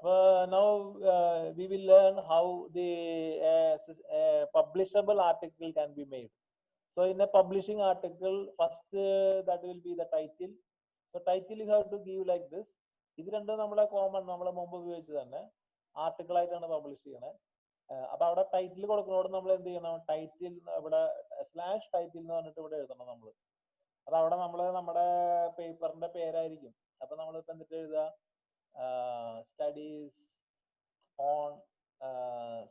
now we will learn how the publishable article can be made. So in a publishing article, first that will be the title. So title you have to give like this. ഇത് രണ്ടും നമ്മളെ common നമ്മളെ മുമ്പ് ഉപയോഗിച്ച് തന്നെ article ആയിട്ടാണ് publish ചെയ്യണത്. അപ്പൊ അവിടെ ടൈറ്റിൽ കൊടുക്കുന്നതോട് നമ്മൾ എന്ത് ചെയ്യണം, ടൈറ്റിൽ ഇവിടെ സ്ലാഷ് ടൈറ്റിൽ എന്ന് പറഞ്ഞിട്ട് ഇവിടെ എഴുതണം നമ്മൾ. അത് അവിടെ നമ്മൾ നമ്മുടെ പേപ്പറിന്റെ പേരായിരിക്കും. അപ്പൊ നമ്മൾ ഇപ്പൊ എന്നിട്ട് എഴുതുക സ്റ്റഡീസ് ഓൺ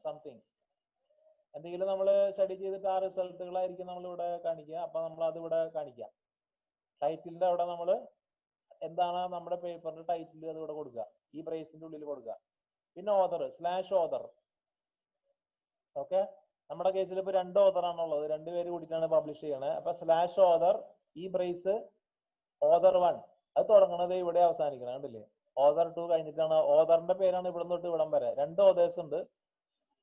സംതിങ്, എന്തെങ്കിലും നമ്മൾ സ്റ്റഡി ചെയ്തിട്ട് ആ റിസൾട്ടുകളായിരിക്കും നമ്മളിവിടെ കാണിക്കുക. അപ്പൊ നമ്മൾ അത് ഇവിടെ കാണിക്കുക. ടൈറ്റിലിന്റെ അവിടെ നമ്മൾ എന്താണ് നമ്മുടെ പേപ്പറിന്റെ ടൈറ്റിൽ അത് ഇവിടെ കൊടുക്കുക, ഈ ബ്രേസിന്റെ ഉള്ളിൽ കൊടുക്കുക. പിന്നെ ഓതർ സ്ലാഷ് ഓതർ. ഓക്കെ, നമ്മുടെ കേസിൽ ഇപ്പൊ 2 ഓതറാണുള്ളത്, 2 പേര് കൂടിയിട്ടാണ് പബ്ലിഷ് ചെയ്യണത്. അപ്പൊ സ്ലാഷ് ഓതർ ഈ ബ്രേസ് ഓതർ 1 അത് തുടങ്ങണത് ഇവിടെ അവസാനിക്കണം, കണ്ടില്ലേ? ഓതർ 2 കഴിഞ്ഞിട്ടാണ്, ഓതറിന്റെ പേരാണ് ഇവിടെ തൊട്ട് ഇവിടം വരെ 2 ഓതേഴ്സ് ഉണ്ട്.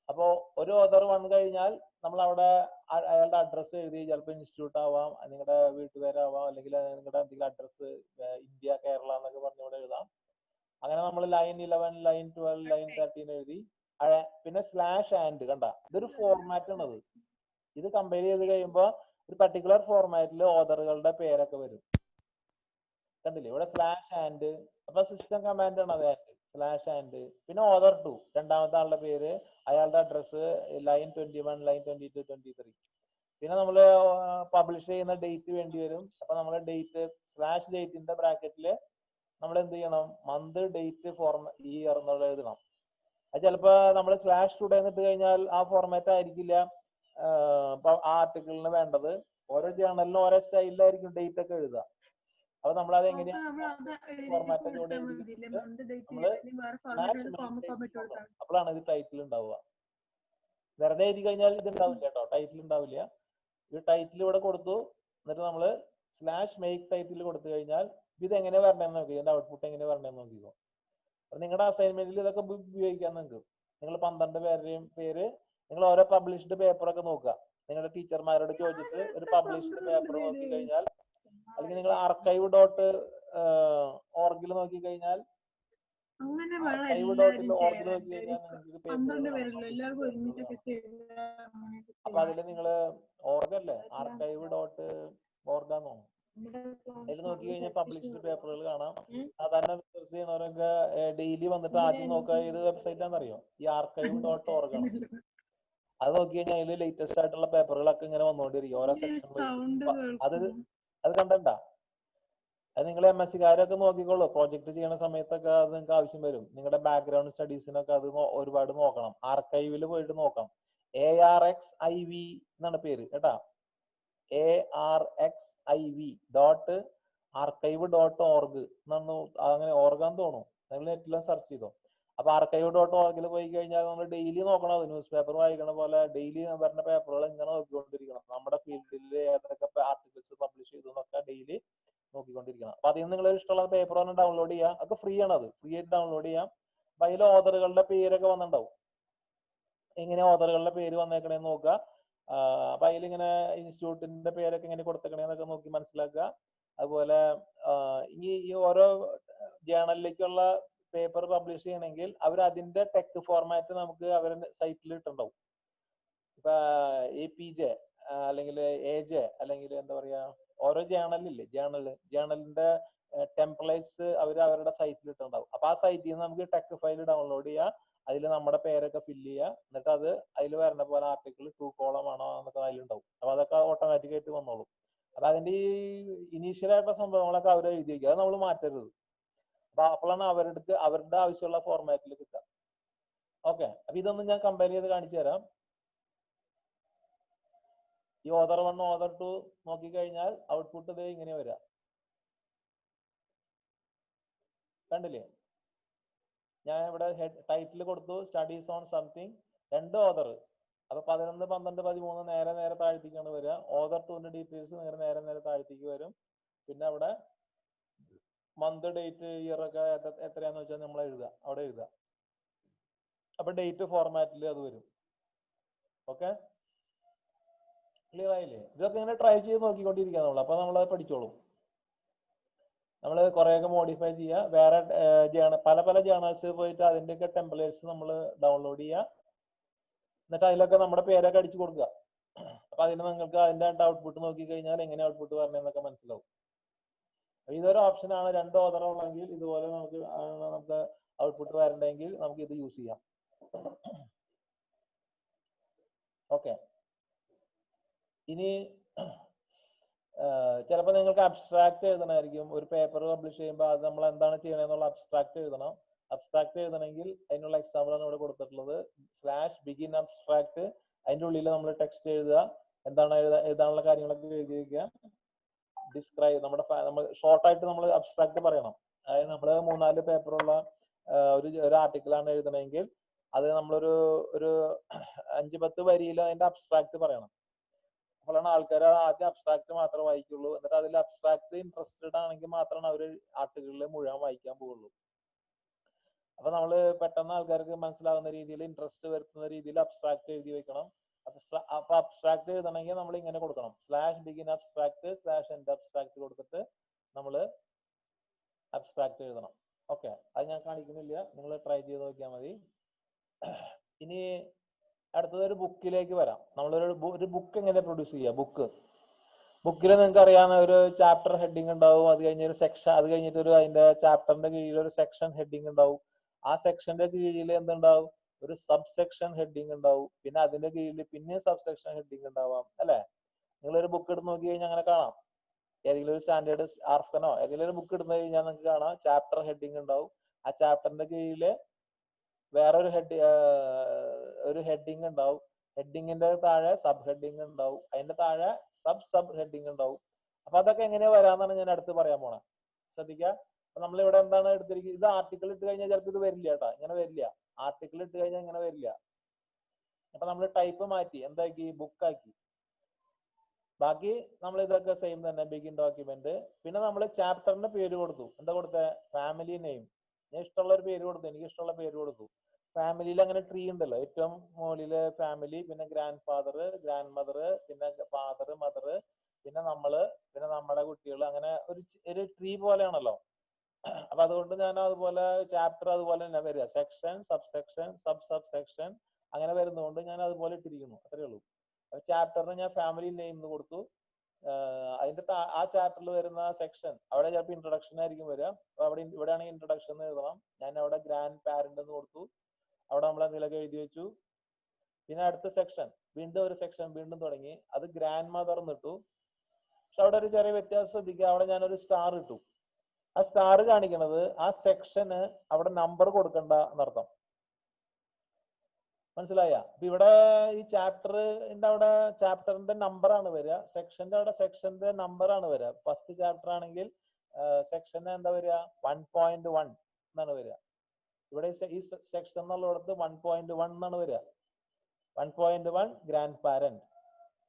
അപ്പോ ഒരു ഓതർ 1 കഴിഞ്ഞാൽ നമ്മൾ അവിടെ അയാളുടെ അഡ്രസ്സ് എഴുതി, ചിലപ്പോൾ ഇൻസ്റ്റിറ്റ്യൂട്ട് ആവാം, നിങ്ങളുടെ വീട്ടുപേരാവാം, അല്ലെങ്കിൽ നിങ്ങളുടെ എന്തെങ്കിലും അഡ്രസ്സ് ഇന്ത്യ കേരള എന്നൊക്കെ പറഞ്ഞ് ഇവിടെ എഴുതാം. അങ്ങനെ നമ്മൾ ലൈൻ 11 ലൈൻ 12 ലൈൻ 13 എഴുതി. പിന്നെ സ്ലാഷ് ആൻഡ്, കണ്ട ഇതൊരു ഫോർമാറ്റ് ആണത്. ഇത് കമ്പയർ ചെയ്ത് കഴിയുമ്പോൾ ഒരു പർട്ടിക്കുലർ ഫോർമാറ്റിൽ ഓതറുകളുടെ പേരൊക്കെ വരും, കണ്ടില്ലേ? ഇവിടെ സ്ലാഷ് ആൻഡ്, അപ്പൊ സിസ്റ്റം കമാൻഡ് ആണ് അത്, സ്ലാഷ് ആൻഡ്. പിന്നെ ഓതർ 2 രണ്ടാമത്തെ ആളുടെ പേര്, അയാളുടെ അഡ്രസ്സ് ലൈൻ 21 ലൈൻ 22 23. പിന്നെ നമ്മൾ പബ്ലിഷ് ചെയ്യുന്ന ഡേറ്റ് വേണ്ടി വരും. അപ്പൊ നമ്മൾ ഡേറ്റ് സ്ലാഷ് ഡേറ്റിന്റെ ബ്രാക്കറ്റിൽ നമ്മൾ എന്ത് ചെയ്യണം, മന്ത് ഡേറ്റ് ഇയർ എന്നുള്ള എഴുതണം. അത് ചിലപ്പോ നമ്മൾ സ്ലാഷ് ടുഡേ എന്നിട്ട് കഴിഞ്ഞാൽ ആ ഫോർമാറ്റ് ആയിരിക്കില്ല ആ ആർട്ടിക്കിളിന് വേണ്ടത്. ഓരോ ജേണലിനും ഓരോ സ്റ്റൈലിലായിരിക്കും ഡേറ്റ് ഒക്കെ എഴുതുക. അപ്പൊ നമ്മൾ അത് എങ്ങനെയാണ് അപ്പോഴാണ് ഇത് ടൈറ്റിൽ ഉണ്ടാവുക. വെറുതെ എഴുതി കഴിഞ്ഞാൽ ഇത് ഉണ്ടാവില്ല കേട്ടോ, ടൈറ്റിൽ ഉണ്ടാവില്ല. ഇത് ടൈറ്റിൽ ഇവിടെ കൊടുത്തു, എന്നിട്ട് നമ്മൾ സ്ലാഷ് മെയ്ക്ക് ടൈറ്റിൽ കൊടുത്തു കഴിഞ്ഞാൽ ഇത് എങ്ങനെ വരണമെന്ന് നോക്കി, ഇതിന്റെ ഔട്ട്പുട്ട് എങ്ങനെ വരണമെന്ന് നോക്കിക്കോ. അപ്പൊ നിങ്ങളുടെ അസൈൻമെന്റിൽ ഇതൊക്കെ ഉപയോഗിക്കാൻ നിങ്ങൾക്ക്, നിങ്ങൾ 12 പേരുടെയും പേര് നിങ്ങൾ ഓരോ പബ്ലിഷ്ഡ് പേപ്പറൊക്കെ നോക്കുക. നിങ്ങളുടെ ടീച്ചർമാരോട് ചോദിച്ചിട്ട് ഒരു പബ്ലിഷ്ഡ് പേപ്പർ നോക്കി കഴിഞ്ഞാൽ, അല്ലെങ്കിൽ നിങ്ങൾ ആർക്കൈവ് ഡോട്ട് ഓർഗിൽ നോക്കി കഴിഞ്ഞാൽ, ആർക്കൈവ് ഡോട്ട് ഓർഗിൽ നോക്കി കഴിഞ്ഞാൽ നിങ്ങൾക്ക് അപ്പൊ അതിൽ നിങ്ങൾ ഓർഗല്ലേ, ആർക്കൈവ് ഡോട്ട് ഓർഗാന്നോ, അതിൽ നോക്കി കഴിഞ്ഞാൽ പബ്ലിഷ്ഡ് പേപ്പറുകൾ കാണാം. സാധാരണ റിസർച്ച് ചെയ്യണവരൊക്കെ ഡെയിലി വന്നിട്ട് ആദ്യം നോക്കുക ഏത് വെബ്സൈറ്റ് ആണെന്നറിയോ, ഈ ആർക്കൈവ് ഡോട്ട് ഓർഗ് ആണ്. അത് നോക്കി കഴിഞ്ഞാൽ അതിൽ ലേറ്റസ്റ്റ് ആയിട്ടുള്ള പേപ്പറുകളൊക്കെ ഇങ്ങനെ വന്നുകൊണ്ടിരിക്കും ഓരോ സെക്ഷൻ വൈസ്. അത് കണ്ടണ്ട, അത് നിങ്ങൾ MSc-കാരൊക്കെ നോക്കിക്കോളൂ. പ്രോജക്ട് ചെയ്യണ സമയത്തൊക്കെ അത് നിങ്ങൾക്ക് ആവശ്യം വരും. നിങ്ങളുടെ ബാക്ക്ഗ്രൗണ്ട് സ്റ്റഡീസിനൊക്കെ അത് ഒരുപാട് നോക്കണം, ആർക്കൈവിൽ പോയിട്ട് നോക്കണം. ARXIV എന്നാണ് പേര് കേട്ടാ, ARXIV.archive.org എന്നാണ്, അങ്ങനെ ഓർഗാന്ന് തോന്നുന്നു, നിങ്ങൾ നെറ്റിലും സെർച്ച് ചെയ്തോ. അപ്പൊ archive.org പോയി കഴിഞ്ഞാൽ നമ്മൾ ഡെയിലി നോക്കണം. ന്യൂസ് പേപ്പർ വായിക്കണ പോലെ ഡെയിലി വരുന്ന പേപ്പറുകൾ ഇങ്ങനെ നോക്കിക്കൊണ്ടിരിക്കണം. നമ്മുടെ ഫീൽഡിൽ ഏതൊക്കെ ആർട്ടിക്കിൾസ് പബ്ലിഷ് ചെയ്തു എന്നൊക്കെ ഡെയിലി നോക്കിക്കൊണ്ടിരിക്കണം. അപ്പൊ അതിൽ നിന്ന് നിങ്ങൾ ഇഷ്ടമുള്ള പേപ്പർ ഒന്ന് ഡൗൺലോഡ് ചെയ്യാം. അതൊക്കെ ഫ്രീ ആണ്, അത് ഫ്രീ ആയിട്ട് ഡൗൺലോഡ് ചെയ്യാം. അപ്പൊ അതിൽ ഓതറുകളുടെ പേരൊക്കെ വന്നിട്ടുണ്ടാവും. എങ്ങനെ ഓതറുകളുടെ പേര് വന്നേക്കണേന്ന് നോക്കുക. അപ്പൊ അതിലിങ്ങനെ ഇൻസ്റ്റിറ്റ്യൂട്ടിന്റെ പേരൊക്കെ എങ്ങനെ കൊടുത്തേക്കണേന്നൊക്കെ നോക്കി മനസ്സിലാക്കുക. അതുപോലെ ഈ ഓരോ ജേണലിലേക്കുള്ള പേപ്പർ പബ്ലിഷ് ചെയ്യണമെങ്കിൽ അവർ അതിന്റെ ടെക് ഫോർമാറ്റ് നമുക്ക് അവരുടെ സൈറ്റിൽ ഇട്ടുണ്ടാവും. ഇപ്പൊ APJ അല്ലെങ്കിൽ AJ അല്ലെങ്കിൽ എന്താ പറയാ, ഓരോ ജേണലില്ലേ, ജേണലിന്റെ ടെംപ്ലേറ്റ്സ് അവർ അവരുടെ സൈറ്റിൽ ഇട്ടുണ്ടാവും. അപ്പൊ ആ സൈറ്റിൽ നിന്ന് നമുക്ക് ടെക് ഫയൽ ഡൗൺലോഡ് ചെയ്യാം, അതിൽ നമ്മുടെ പേരൊക്കെ ഫില്ല് ചെയ്യുക, എന്നിട്ട് അത് അതിൽ വരുന്ന പോലെ ആർട്ടിക്കിൾ 2 കോളം ആണോ എന്നൊക്കെ അതിലുണ്ടാവും. അപ്പൊ അതൊക്കെ ഓട്ടോമാറ്റിക് ആയിട്ട് വന്നോളും. അപ്പൊ അതിന്റെ ഈ ഇനീഷ്യൽ ആയിട്ടുള്ള സംഭവങ്ങളൊക്കെ അവർ എഴുതി വയ്ക്കുക, അത് നമ്മൾ മാറ്റരുത്. അപ്പൊ അപ്പോഴാണ് അവരുടെ ആവശ്യമുള്ള ഫോർമാറ്റിൽ കിട്ടുക. ഓക്കെ, അപ്പൊ ഇതൊന്നും ഞാൻ കമ്പയർ ചെയ്ത് കാണിച്ചു തരാം. ഈ ഓതർ 1 ഓതർ 2 നോക്കിക്കഴിഞ്ഞാൽ ഔട്ട്പുട്ട് ഇത് ഇങ്ങനെ വരിക, കണ്ടില്ലേ? ഞാൻ ഇവിടെ ടൈറ്റിൽ കൊടുത്തു സ്റ്റഡീസ് ഓൺ സംതിങ്, 2 ഓതർ. അപ്പൊ 11, 12, 13 നേരെ താഴ്ത്തേക്കാണ് വരിക. ഓതർ 2ന്റെ ഡീറ്റെയിൽസ് നേരെ താഴ്ത്തേക്ക് വരും. പിന്നെ അവിടെ മന്ത് ഡേറ്റ് ഇയർ ഒക്കെ എത്രയാന്ന് വെച്ചാൽ നമ്മൾ അവിടെ എഴുതുക. അപ്പൊ ഡേറ്റ് ഫോർമാറ്റിൽ അത് വരും. ഓക്കെ, ക്ലിയർ ആയില്ലേ? ഇതൊക്കെ ഇങ്ങനെ ട്രൈ ചെയ്ത് നോക്കിക്കൊണ്ടിരിക്കുക നമ്മൾ, അപ്പൊ നമ്മളത് പഠിച്ചോളും. നമ്മൾ കുറേയൊക്കെ മോഡിഫൈ ചെയ്യുക. വേറെ പല പല ജേണൽസ് പോയിട്ട് അതിൻ്റെയൊക്കെ ടെംപ്ലേറ്റ്സ് നമ്മൾ ഡൗൺലോഡ് ചെയ്യുക. എന്നിട്ട് അതിലൊക്കെ നമ്മുടെ പേരൊക്കെ അടിച്ചു കൊടുക്കുക. അപ്പൊ അതിന് നിങ്ങൾക്ക് അതിന്റെ ഔട്ട്പുട്ട് നോക്കി കഴിഞ്ഞാൽ എങ്ങനെ ഔട്ട്പുട്ട് വരണമെന്നൊക്കെ മനസ്സിലാവും. ഇതൊരു ഓപ്ഷനാണ്. 2 ഓതർ ഉള്ളെങ്കിൽ ഇതുപോലെ നമുക്ക് ഔട്ട്പുട്ട് വരണ്ടെങ്കിൽ നമുക്ക് ഇത് യൂസ് ചെയ്യാം. ഓക്കെ. ഇനി ചിലപ്പോൾ നിങ്ങൾക്ക് അബ്സ്ട്രാക്ട് എഴുതണമായിരിക്കും. ഒരു പേപ്പർ പബ്ലിഷ് ചെയ്യുമ്പോൾ അത് നമ്മൾ എന്താണ് ചെയ്യണമെന്നുള്ള അബ്സ്ട്രാക്ട് എഴുതണം. അബ്സ്ട്രാക്ട് എഴുതണമെങ്കിൽ അതിനുള്ള എക്സാമ്പിളാണ് ഇവിടെ കൊടുത്തിട്ടുള്ളത്. /begin abstract. അതിൻ്റെ ഉള്ളിൽ നമ്മൾ ടെക്സ്റ്റ് എഴുതുക. എന്താണ് എഴുതാനുള്ള കാര്യങ്ങളൊക്കെ എഴുതി വയ്ക്കുക. ഡിസ്ക്രൈബ് നമ്മൾ ഷോർട്ടായിട്ട് നമ്മൾ അബ്സ്ട്രാക്ട് പറയണം. അതായത് നമ്മൾ 3-4 പേപ്പറുള്ള ഒരു ആർട്ടിക്കിളാണ് എഴുതണമെങ്കിൽ അത് നമ്മളൊരു 5-10 വരിയിൽ അതിന്റെ അബ്സ്ട്രാക്ട് പറയണം. അപ്പോഴാണ് ആൾക്കാർ ആദ്യം അബ്സ്ട്രാക്ട് മാത്രമേ വായിക്കുള്ളൂ. എന്നിട്ട് അതിൽ അബ്സ്ട്രാക്ട് ഇൻട്രസ്റ്റഡ് ആണെങ്കിൽ മാത്രമാണ് അവർ ആർട്ടിക്കിളിൽ മുഴുവൻ വായിക്കാൻ പോവുള്ളൂ. അപ്പൊ നമ്മൾ പെട്ടെന്ന് ആൾക്കാർക്ക് മനസ്സിലാവുന്ന രീതിയിൽ, ഇൻട്രസ്റ്റ് വരുത്തുന്ന രീതിയിൽ അബ്സ്ട്രാക്ട് എഴുതി വെക്കണം. അപ്പൊ അബ്സ്ട്രാക്ട് എഴുതണമെങ്കിൽ നമ്മൾ ഇങ്ങനെ കൊടുക്കണം. /begin abstract /end abstract കൊടുത്തിട്ട് നമ്മൾ അബ്സ്ട്രാക്ട് എഴുതണം. ഓക്കെ. അത് ഞാൻ കാണിക്കുന്നില്ല, നിങ്ങൾ ട്രൈ ചെയ്ത് നോക്കിയാൽ മതി. ഇനി അടുത്തത് ഒരു ബുക്കിലേക്ക് വരാം. നമ്മളൊരു ബുക്ക് എങ്ങനെ പ്രൊഡ്യൂസ് ചെയ്യുക? ബുക്കിൽ നിങ്ങൾക്ക് അറിയാവുന്ന ഒരു ചാപ്റ്റർ ഹെഡിങ് ഉണ്ടാവും. അത് കഴിഞ്ഞൊരു സെക്ഷൻ, അത് കഴിഞ്ഞിട്ട് അതിന്റെ ചാപ്റ്ററിന്റെ കീഴിൽ ഒരു സെക്ഷൻ ഹെഡിങ് ഉണ്ടാവും. ആ സെക്ഷന്റെ കീഴിൽ എന്തുണ്ടാവും? ഒരു സബ് സെക്ഷൻ ഹെഡിങ് ഉണ്ടാവും. പിന്നെ അതിന്റെ കീഴിൽ പിന്നെ സബ് സെക്ഷൻ ഹെഡിങ് ഉണ്ടാവാം, അല്ലെ? നിങ്ങളൊരു ബുക്ക് എടുത്ത് നോക്കി കഴിഞ്ഞാൽ അങ്ങനെ കാണാം. ഏതെങ്കിലും ഒരു സ്റ്റാൻഡേർഡ് ആർഫനോ ഏതെങ്കിലും ഒരു ബുക്ക് എടുത്തു കഴിഞ്ഞാൽ നിങ്ങൾക്ക് കാണാം ചാപ്റ്റർ ഹെഡിങ് ഉണ്ടാവും. ആ ചാപ്റ്ററിന്റെ കീഴിൽ വേറൊരു ഹെഡിങ് ഉണ്ടാവും. ഹെഡിങ്ങിന്റെ താഴെ സബ് ഹെഡിങ് ഉണ്ടാവും. അതിന്റെ താഴെ സബ് ഹെഡിങ് ഉണ്ടാവും. അപ്പൊ അതൊക്കെ എങ്ങനെയാ വരാന്നാണ് ഞാൻ അടുത്ത് പറയാൻ പോണേ. ശ്രദ്ധിക്കുക. അപ്പൊ നമ്മളിവിടെ എന്താണ് എടുത്തിരിക്കുന്നത്? ഇത് ആർട്ടിക്കിൾ ഇട്ട് കഴിഞ്ഞാൽ ചിലപ്പോൾ ഇത് വരില്ല കേട്ടോ. ഇങ്ങനെ വരില്ല. ആർട്ടിക്കിൾ ഇട്ട് കഴിഞ്ഞാൽ ഇങ്ങനെ വരില്ല. അപ്പൊ നമ്മൾ ടൈപ്പ് മാറ്റി എന്താക്കി? ബുക്കാക്കി. ബാക്കി നമ്മൾ ഇതൊക്കെ സെയിം തന്നെ, ബിഗിൻ ഡോക്യുമെന്റ്. പിന്നെ നമ്മൾ ചാപ്റ്ററിന്റെ പേര് കൊടുത്തു. എന്താ കൊടുത്തേ? Family name. ഞാൻ ഇഷ്ടമുള്ള ഒരു പേര് കൊടുത്തു. എനിക്ക് ഇഷ്ടമുള്ള പേര് കൊടുത്തു. ഫാമിലിയിൽ അങ്ങനെ ട്രീ ഉണ്ടല്ലോ, ഏറ്റവും മുകളില് ഫാമിലി, പിന്നെ ഗ്രാൻഡ് ഫാദർ, ഗ്രാൻഡ് മദർ, പിന്നെ ഫാദർ, മദർ, പിന്നെ നമ്മള്, പിന്നെ നമ്മുടെ കുട്ടികൾ, അങ്ങനെ ഒരു ട്രീ പോലെയാണല്ലോ. അപ്പൊ അതുകൊണ്ട് ഞാൻ അതുപോലെ ചാപ്റ്റർ അതുപോലെ തന്നെ വരിക. Section, sub section, sub section, അങ്ങനെ വരുന്നതുകൊണ്ട് ഞാൻ അതുപോലെ ഇട്ടിരിക്കുന്നു. അത്രേ ഉള്ളൂ. ചാപ്റ്ററിന് ഞാൻ ഫാമിലി നെയിം എന്ന് കൊടുത്തു. അതിന്റെ ആ ചാപ്റ്ററിൽ വരുന്ന സെക്ഷൻ അവിടെ ചിലപ്പോൾ ഇൻട്രൊഡക്ഷൻ ആയിരിക്കും വരിക. അപ്പൊ ഇവിടെയാണെങ്കിൽ ഇൻട്രൊഡക്ഷൻ എന്ന് എഴുതണം. ഞാൻ അവിടെ ഗ്രാൻഡ് പാരന്റ് എന്ന് കൊടുത്തു. അവിടെ നമ്മൾ എന്തെങ്കിലുമൊക്കെ എഴുതി വെച്ചു. പിന്നെ അടുത്ത സെക്ഷൻ, വീണ്ടും ഒരു സെക്ഷൻ വീണ്ടും തുടങ്ങി. അത് ഗ്രാൻഡ് മദർ എന്ന് ഇട്ടു. പക്ഷെ അവിടെ ഒരു ചെറിയ വ്യത്യാസം ശ്രദ്ധിക്കുക. അവിടെ ഞാനൊരു സ്റ്റാർ ഇട്ടു. ആ സ്റ്റാർ കാണിക്കുന്നത് ആ സെക്ഷന് അവിടെ നമ്പർ കൊടുക്കണ്ട എന്നർത്ഥം. മനസ്സിലായ? അപ്പൊ ഇവിടെ ഈ ചാപ്റ്ററിന്റെ അവിടെ ചാപ്റ്ററിന്റെ നമ്പർ ആണ് വരിക. സെക്ഷന്റെ അവിടെ സെക്ഷന്റെ നമ്പർ ആണ് വരിക. ഫസ്റ്റ് ചാപ്റ്റർ ആണെങ്കിൽ സെക്ഷന് എന്താ വരിക? 1.1 എന്നാണ് വരിക. ഇവിടെ ഈ സെക്ഷൻ എന്നുള്ളിടത്ത് 1.1 എന്നാണ് വരിക. 1.1 ഗ്രാൻഡ് പാരന്റ്.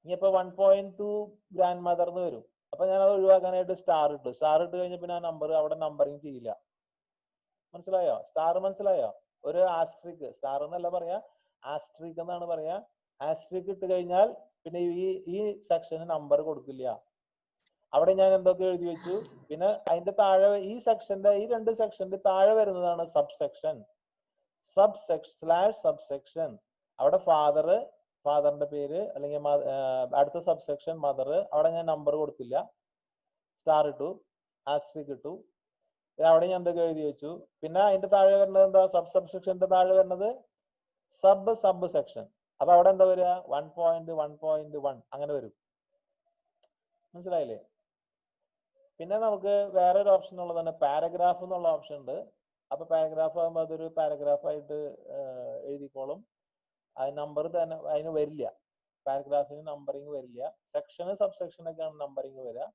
ഇനിയിപ്പോ 1.2 ഗ്രാൻഡ് മദർ എന്ന് വരും. അപ്പൊ ഞാൻ അത് ഒഴിവാക്കാനായിട്ട് സ്റ്റാർ ഇട്ടു. സ്റ്റാർ ഇട്ട് കഴിഞ്ഞ പിന്നെ ആ നമ്പർ അവിടെ നമ്പറിങ് ചെയ്യില്ല. മനസ്സിലായോ? സ്റ്റാർ മനസ്സിലായോ? ഒരു ആസ്ട്രിക്, സ്റ്റാർ എന്നല്ല പറയാ, ആസ്ട്രിക് എന്നാണ് പറയാ. ആസ്ട്രിക് ഇട്ട് കഴിഞ്ഞാൽ പിന്നെ ഈ സെക്ഷന് നമ്പർ കൊടുക്കില്ല. അവിടെ ഞാൻ എന്തൊക്കെ എഴുതി വെച്ചു. പിന്നെ അതിന്റെ താഴെ ഈ സെക്ഷന്റെ, ഈ 2 സെക്ഷന്റെ താഴെ വരുന്നതാണ് സബ് സെക്ഷൻ. Sub section. അവിടെ ഫാദറിന്റെ പേര്, അല്ലെങ്കിൽ അടുത്ത സബ് സെക്ഷൻ മദർ. അവിടെ ഞാൻ നമ്പർ കൊടുത്തില്ല, സ്റ്റാർ ഇട്ടു, ആസ്ട്രിക് ഇട്ടു. അവിടെ ഞാൻ എന്തൊക്കെ എഴുതി വെച്ചു. പിന്നെ അതിന്റെ താഴെ വരുന്നത് എന്താ? സബ് സെക്ഷന്റെ താഴെ വരുന്നത് സബ് സെക്ഷൻ. അപ്പൊ അവിടെ എന്താ വരിക? 1.1.1 അങ്ങനെ വരും. മനസ്സിലായില്ലേ? പിന്നെ നമുക്ക് വേറെ ഒരു ഓപ്ഷൻ ഉള്ളതാണ് പാരഗ്രാഫ് എന്നുള്ള ഓപ്ഷൻ ഉണ്ട്. അപ്പൊ പാരഗ്രാഫ് ആകുമ്പോൾ അതൊരു പാരഗ്രാഫ് ആയിട്ട് എഴുതിക്കോളും. അത് നമ്പർ തന്നെ അതിന് വരില്ല. പാരഗ്രാഫിന് നമ്പറിങ് വരില്ല. സെക്ഷന് സബ് സെക്ഷനൊക്കെയാണ് നമ്പറിങ് വരിക.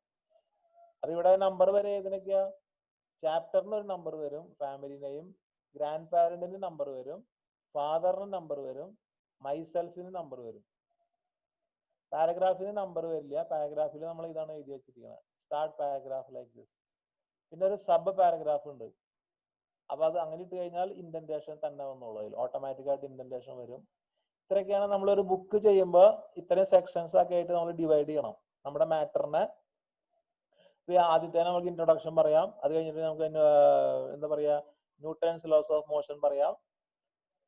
അപ്പൊ ഇവിടെ നമ്പർ വരെ ഏതിനൊക്കെയാ? ചാപ്റ്ററിന് ഒരു നമ്പർ വരും, ഫാമിലി നെയിം, ഗ്രാൻഡ് പാരന്റിന് നമ്പർ വരും, ഫാദറിന് നമ്പർ വരും, മൈസെൽഫിന് നമ്പർ വരും. പാരഗ്രാഫിന് നമ്പർ വരില്ല. പാരഗ്രാഫിൽ നമ്മൾ ഇതാണ് എഴുതി വെച്ചിരിക്കുന്നത്, സ്റ്റാർട്ട് പാരഗ്രാഫ് ലൈക്ക് ദിസ്. പിന്നെ ഒരു സബ് പാരഗ്രാഫ് ഉണ്ട്. അപ്പൊ അത് അങ്ങനെ ഇട്ട് കഴിഞ്ഞാൽ ഇൻഡന്റേഷൻ തന്നെ വന്നോളൂ. അതിൽ ഓട്ടോമാറ്റിക് ആയിട്ട് ഇൻഡന്റേഷൻ വരും. ഇത്രയൊക്കെയാണ് നമ്മളൊരു ബുക്ക് ചെയ്യുമ്പോൾ ഇത്രയും സെക്ഷൻസ് ഒക്കെ ആയിട്ട് നമ്മൾ ഡിവൈഡ് ചെയ്യണം. നമ്മുടെ മാറ്ററിനെ ആദ്യത്തെ നമുക്ക് ഇൻട്രൊഡക്ഷൻ പറയാം. അത് കഴിഞ്ഞിട്ട് നമുക്ക് എന്താ പറയാ ന്യൂട്ടൺസ് ലോസ് ഓഫ് മോഷൻ പറയാം.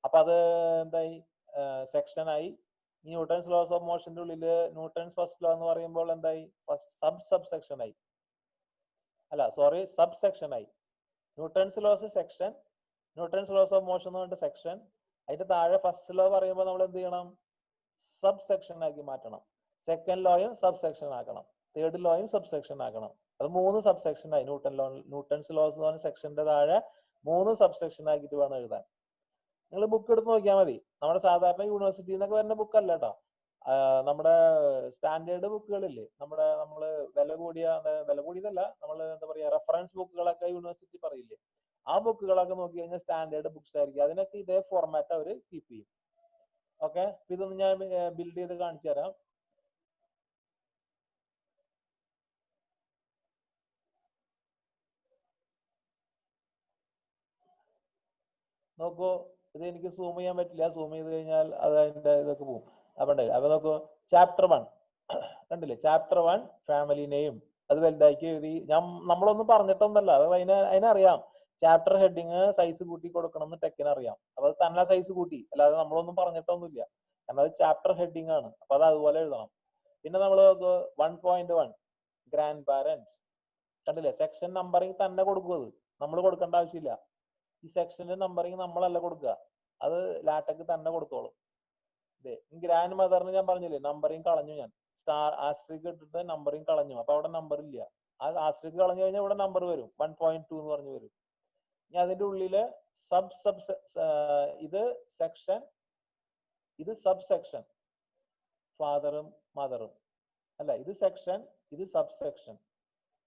അപ്പൊ അത് എന്തായി സെക്ഷൻ ആയി. ന്യൂട്ടൺസ് ലോസ് ഓഫ് മോഷന്റെ ഉള്ളില് ന്യൂട്ടൺസ് ഫസ്റ്റ് ലോ എന്ന് പറയുമ്പോൾ എന്തായി സബ് സെക്ഷൻ ആയി. അല്ല സോറി സബ് സെക്ഷൻ ആയി. Newton's loss section, Newton's loss of motion എന്ന് പറഞ്ഞിട്ട് സെക്ഷൻ. അതിന്റെ താഴെ ഫസ്റ്റ് ലോ പറയുമ്പോൾ നമ്മൾ എന്ത് ചെയ്യണം? സബ് സെക്ഷൻ ആക്കി മാറ്റണം. സെക്കൻഡ് ലോയും സബ് സെക്ഷൻ ആക്കണം. തേർഡ് ലോയും സബ് സെക്ഷൻ ആക്കണം. അത് 3 സബ് സെക്ഷൻ ആയി. ന്യൂട്ടൺസ് ലോസ് എന്ന് പറഞ്ഞ സെക്ഷന്റെ താഴെ 3 സബ് സെക്ഷൻ ആക്കിയിട്ട് വേണം എഴുതാൻ. നിങ്ങൾ ബുക്ക് എടുത്ത് നോക്കിയാൽ മതി. നമ്മുടെ സാധാരണ യൂണിവേഴ്സിറ്റിയിൽ നിന്നൊക്കെ വരുന്ന ബുക്ക് അല്ല കേട്ടോ. നമ്മുടെ സ്റ്റാൻഡേർഡ് ബുക്കുകളില്ലേ, നമ്മള് വില കൂടിയതല്ല, നമ്മൾ എന്താ പറയാ റെഫറൻസ് ബുക്കുകളൊക്കെ യൂണിവേഴ്സിറ്റി പറയില്ലേ, ആ ബുക്കുകളൊക്കെ നോക്കി കഴിഞ്ഞാൽ സ്റ്റാൻഡേർഡ് ബുക്സ് ആയിരിക്കും. അതിനൊക്കെ ഇതേ ഫോർമാറ്റ് അവർ കീപ്പ് ചെയ്യും. ഓക്കെ, ഇതൊന്ന് ഞാൻ ബിൽഡ് ചെയ്ത് കാണിച്ചു തരാം. നോക്കൂ, ഇത് എനിക്ക് സൂം ചെയ്യാൻ പറ്റില്ല. സൂം ചെയ്ത് കഴിഞ്ഞാൽ അത് അതിന്റെ ഇതൊക്കെ പോകും. അപ്പൊ നോക്കൂ, ചാപ്റ്റർ 1 കണ്ടില്ലേ? Chapter 1 family name. അത് വലുതാക്കി എഴുതി. നമ്മളൊന്നും പറഞ്ഞിട്ടൊന്നല്ല, അത് അതിനറിയാം. ചാപ്റ്റർ ഹെഡിങ് സൈസ് കൂട്ടി കൊടുക്കണം എന്ന് ടെക്കിന് അറിയാം. അപ്പൊ അത് തന്നെ സൈസ് കൂട്ടി, അല്ലാതെ നമ്മളൊന്നും പറഞ്ഞിട്ടൊന്നുമില്ല. കാരണം അത് ചാപ്റ്റർ ഹെഡിങ് ആണ്. അപ്പൊ അത് അതുപോലെ എഴുതണം. പിന്നെ നമ്മൾ 1.1 ഗ്രാൻഡ് പാരന്റ്സ്. കണ്ടില്ലേ? സെക്ഷൻ നമ്പറിങ് തന്നെ കൊടുക്കുന്നത് നമ്മൾ കൊടുക്കേണ്ട ആവശ്യമില്ല. ഈ സെക്ഷന്റെ നമ്പറിങ് നമ്മളല്ല കൊടുക്കുക, അത് ലാറ്റക്ക് തന്നെ കൊടുത്തോളും. ഗ്രാൻഡ് മദറിന് ഞാൻ പറഞ്ഞില്ലേ നമ്പറിങ് കളഞ്ഞു. ഞാൻ സ്റ്റാർ ആസ്ട്രിക് ഇട്ടിട്ട് നമ്പറിങ് കളഞ്ഞു. അപ്പൊ അവിടെ നമ്പർ ഇല്ല. ആ ആസ്ട്രിക് കളഞ്ഞു കഴിഞ്ഞാൽ ഇവിടെ നമ്പർ വരും, 1.2 എന്ന് പറഞ്ഞു വരും. ഇനി അതിന്റെ ഉള്ളില് ഇത് സെക്ഷൻ, ഇത് സബ് സെക്ഷൻ, ഫാദറും മദറും അല്ല, ഇത് സെക്ഷൻ, ഇത് സബ് സെക്ഷൻ.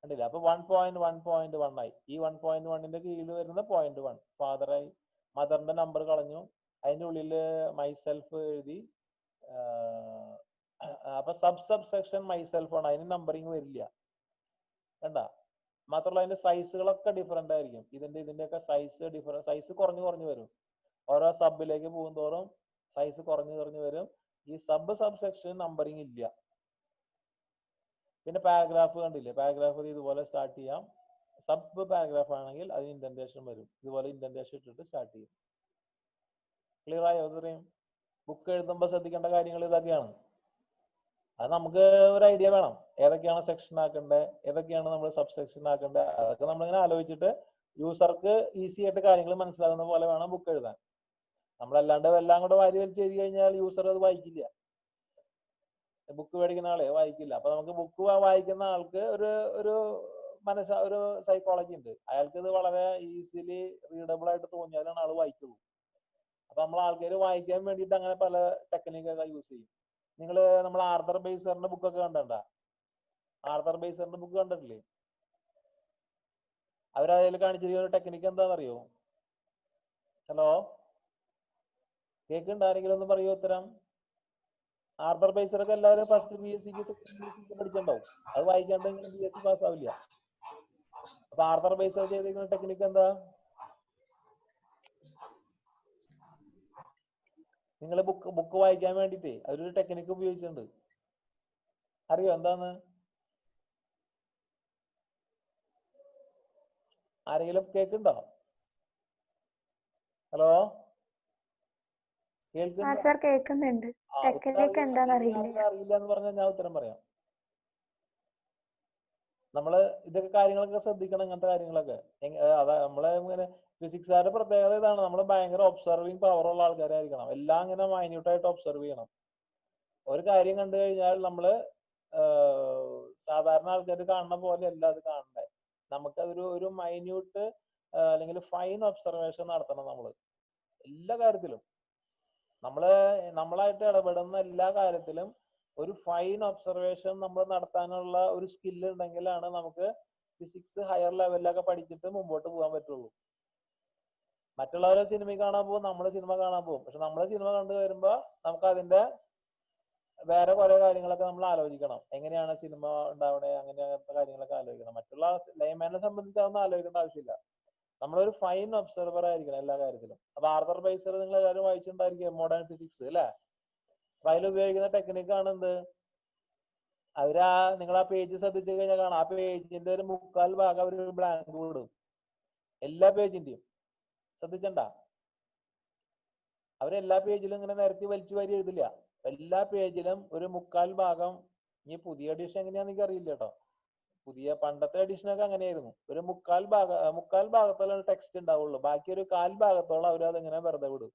കണ്ടില്ല? അപ്പൊ 1.1.1 ആയി. ഈ 1.1ന്റെ കീഴിൽ വരുന്ന 0.1 ഫാദറായി. മദറിന്റെ നമ്പർ കളഞ്ഞു. അതിന്റെ ഉള്ളില് മൈസെൽഫ് എഴുതി. അപ്പൊ സബ് സെക്ഷൻ മൈസെൽഫ് ആണ്. അതിന് നമ്പറിങ് വരില്ല. കണ്ട? മാത്രമല്ല അതിന്റെ സൈസുകളൊക്കെ ഡിഫറെന്റ് ആയിരിക്കും. ഇതിന്റെയൊക്കെ സൈസ് കുറഞ്ഞു വരും. ഓരോ സബിലേക്ക് പോകും തോറും സൈസ് കുറഞ്ഞു വരും. ഈ സബ് സെക്ഷൻ നമ്പറിങ് ഇല്ല. പിന്നെ പാരഗ്രാഫ് കണ്ടില്ലേ? പാരഗ്രാഫ് ഇതുപോലെ സ്റ്റാർട്ട് ചെയ്യാം. സബ് പാരഗ്രാഫ് ആണെങ്കിൽ അതിന് ഇൻഡന്റേഷൻ വരും. ഇതുപോലെ ഇൻഡന്റേഷൻ ഇട്ടിട്ട് സ്റ്റാർട്ട് ചെയ്യും. ക്ലിയർ ആയോ? ഇത്രയും ബുക്ക് എഴുതുമ്പോൾ ശ്രദ്ധിക്കേണ്ട കാര്യങ്ങൾ ഇതൊക്കെയാണ്. അത് നമുക്ക് ഒരു ഐഡിയ വേണം, ഏതൊക്കെയാണ് സെക്ഷൻ ആക്കേണ്ടത്, ഏതൊക്കെയാണ് നമ്മൾ സബ് സെക്ഷൻ ആക്കേണ്ടത്. അതൊക്കെ നമ്മളിങ്ങനെ ആലോചിച്ചിട്ട് യൂസർക്ക് ഈസി ആയിട്ട് കാര്യങ്ങൾ മനസ്സിലാകുന്ന പോലെ വേണം ബുക്ക് എഴുതാൻ. നമ്മളല്ലാണ്ട് എല്ലാം കൂടെ വാരി വലിച്ച് എഴുതി കഴിഞ്ഞാൽ യൂസർ അത് വായിക്കില്ല. ബുക്ക് മേടിക്കുന്ന ആളെ വായിക്കില്ല. അപ്പൊ നമുക്ക് ബുക്ക് വായിക്കുന്ന ആൾക്ക് ഒരു സൈക്കോളജി ഉണ്ട്. അയാൾക്ക് ഇത് വളരെ ഈസിലി റീഡബിൾ ആയിട്ട് തോന്നിയാലാണ് ആൾ വായിക്കുള്ളൂ. അപ്പൊ നമ്മൾ ആൾക്കാർ വായിക്കാൻ വേണ്ടിയിട്ട് അങ്ങനെ പല ടെക്നിക്കൊക്കെ യൂസ് ചെയ്യും. നമ്മൾ ആർതർ ബേസറിന്റെ ബുക്കൊക്കെ കണ്ടിട്ടുണ്ടോ? ആർതർ ബേസറിന്റെ ബുക്ക് കണ്ടിട്ടില്ലേ? അവരതിൽ കാണിച്ചിരിക്കുന്ന ഒരു ടെക്നിക്ക് എന്താണെന്നറിയോ? ഹലോ, കേൾക്കുന്നുണ്ട്? ആരെങ്കിലും ഒന്ന് പറയൂ ഉത്തരം. ആർതർ ബേസറൊക്കെ എല്ലാവരും ഫസ്റ്റ് BSc പഠിച്ചിട്ടുണ്ടാവും. അത് വായിക്കാണ്ട് BSc പാസ് ആവില്ല. അപ്പൊ ആർതർ ബേസർ ചെയ്തിരിക്കുന്ന ടെക്നിക്ക് എന്താ? നിങ്ങൾ ബുക്ക് വായിക്കാൻ വേണ്ടിട്ടേ അവരൊരു ടെക്നിക്ക് ഉപയോഗിച്ചിട്ടുണ്ട്. അറിയോ എന്താന്ന്? ആരെങ്കിലും കേൾക്കുന്നുണ്ടോ? ഹലോ, കേൾക്കുന്നുണ്ട്. അറിയില്ല എന്ന് പറഞ്ഞാൽ ഞാൻ ഉത്തരം പറയാം. നമ്മള് ഇതൊക്കെ കാര്യങ്ങളൊക്കെ ശ്രദ്ധിക്കണം. ഇങ്ങനത്തെ കാര്യങ്ങളൊക്കെ നമ്മളെ ഇങ്ങനെ ഫിസിക്സുകാരുടെ പ്രത്യേകത ഇതാണ്. നമ്മൾ ഭയങ്കര ഒബ്സർവിങ് പവറുള്ള ആൾക്കാരായിരിക്കണം. എല്ലാം ഇങ്ങനെ മൈന്യൂട്ടായിട്ട് ഒബ്സർവ് ചെയ്യണം. ഒരു കാര്യം കണ്ടു കഴിഞ്ഞാൽ നമ്മള് സാധാരണ ആൾക്കാർ കാണുന്ന പോലെ അല്ല അത് കാണണ്ടേ. നമുക്കതൊരു മൈന്യൂട്ട് അല്ലെങ്കിൽ ഫൈൻ ഒബ്സർവേഷൻ നടത്തണം. നമ്മള് എല്ലാ കാര്യത്തിലും നമ്മളായിട്ട് ഇടപെടുന്ന എല്ലാ കാര്യത്തിലും ഒരു ഫൈൻ ഒബ്സർവേഷൻ നമ്മൾ നടത്താനുള്ള ഒരു സ്കില്ല് ഉണ്ടെങ്കിലാണ് നമുക്ക് ഫിസിക്സ് ഹയർ ലെവലിലൊക്കെ പഠിച്ചിട്ട് മുമ്പോട്ട് പോകാൻ പറ്റുള്ളൂ. മറ്റുള്ളവരെ സിനിമ കാണാൻ പോകും, നമ്മൾ സിനിമ കാണാൻ പോകും. പക്ഷെ നമ്മൾ സിനിമ കണ്ടു വരുമ്പോ നമുക്ക് അതിന്റെ വേറെ കുറെ കാര്യങ്ങളൊക്കെ നമ്മൾ ആലോചിക്കണം. എങ്ങനെയാണ് സിനിമ ഉണ്ടാവണേ, അങ്ങനത്തെ കാര്യങ്ങളൊക്കെ ആലോചിക്കണം. മറ്റുള്ള ലൈമാനെ സംബന്ധിച്ച് അതൊന്നും ആലോചിക്കേണ്ട ആവശ്യമില്ല. നമ്മളൊരു ഫൈൻ ഒബ്സർവർ ആയിരിക്കണം എല്ലാ കാര്യത്തിലും. അപ്പൊ ആർതർ ബേസർ നിങ്ങൾ എല്ലാവരും വായിച്ചിട്ടുണ്ടായിരിക്കും, മോഡേൺ ഫിസിക്സ് അല്ലെ? അപ്പൊ അതിൽ ഉപയോഗിക്കുന്ന ടെക്നിക്കാണ് എന്ത്? നിങ്ങൾ ആ പേജ് ശ്രദ്ധിച്ചു കഴിഞ്ഞാൽ കാണാം, ആ പേജിന്റെ ഒരു 3/4 ഭാഗം അവർ ബ്ലാങ്ക് വിടും. എല്ലാ പേജിന്റെയും ശ്രദ്ധിച്ചണ്ട, അവരെല്ലാ പേജിലും ഇങ്ങനെ നിരത്തി വലിച്ചു വാരി എഴുതില്ല. എല്ലാ പേജിലും ഒരു 3/4 ഭാഗം. ഇനി പുതിയ എഡിഷൻ എങ്ങനെയാന്ന് എനിക്ക് അറിയില്ല കേട്ടോ. പണ്ടത്തെ എഡിഷനൊക്കെ അങ്ങനെയായിരുന്നു. ഒരു 3/4 ഭാഗത്തോളം ടെക്സ്റ്റ് ഉണ്ടാവുള്ളൂ, ബാക്കി ഒരു 1/4 ഭാഗത്തോളം അവർ അതിങ്ങനെ വെറുതെ വിടും.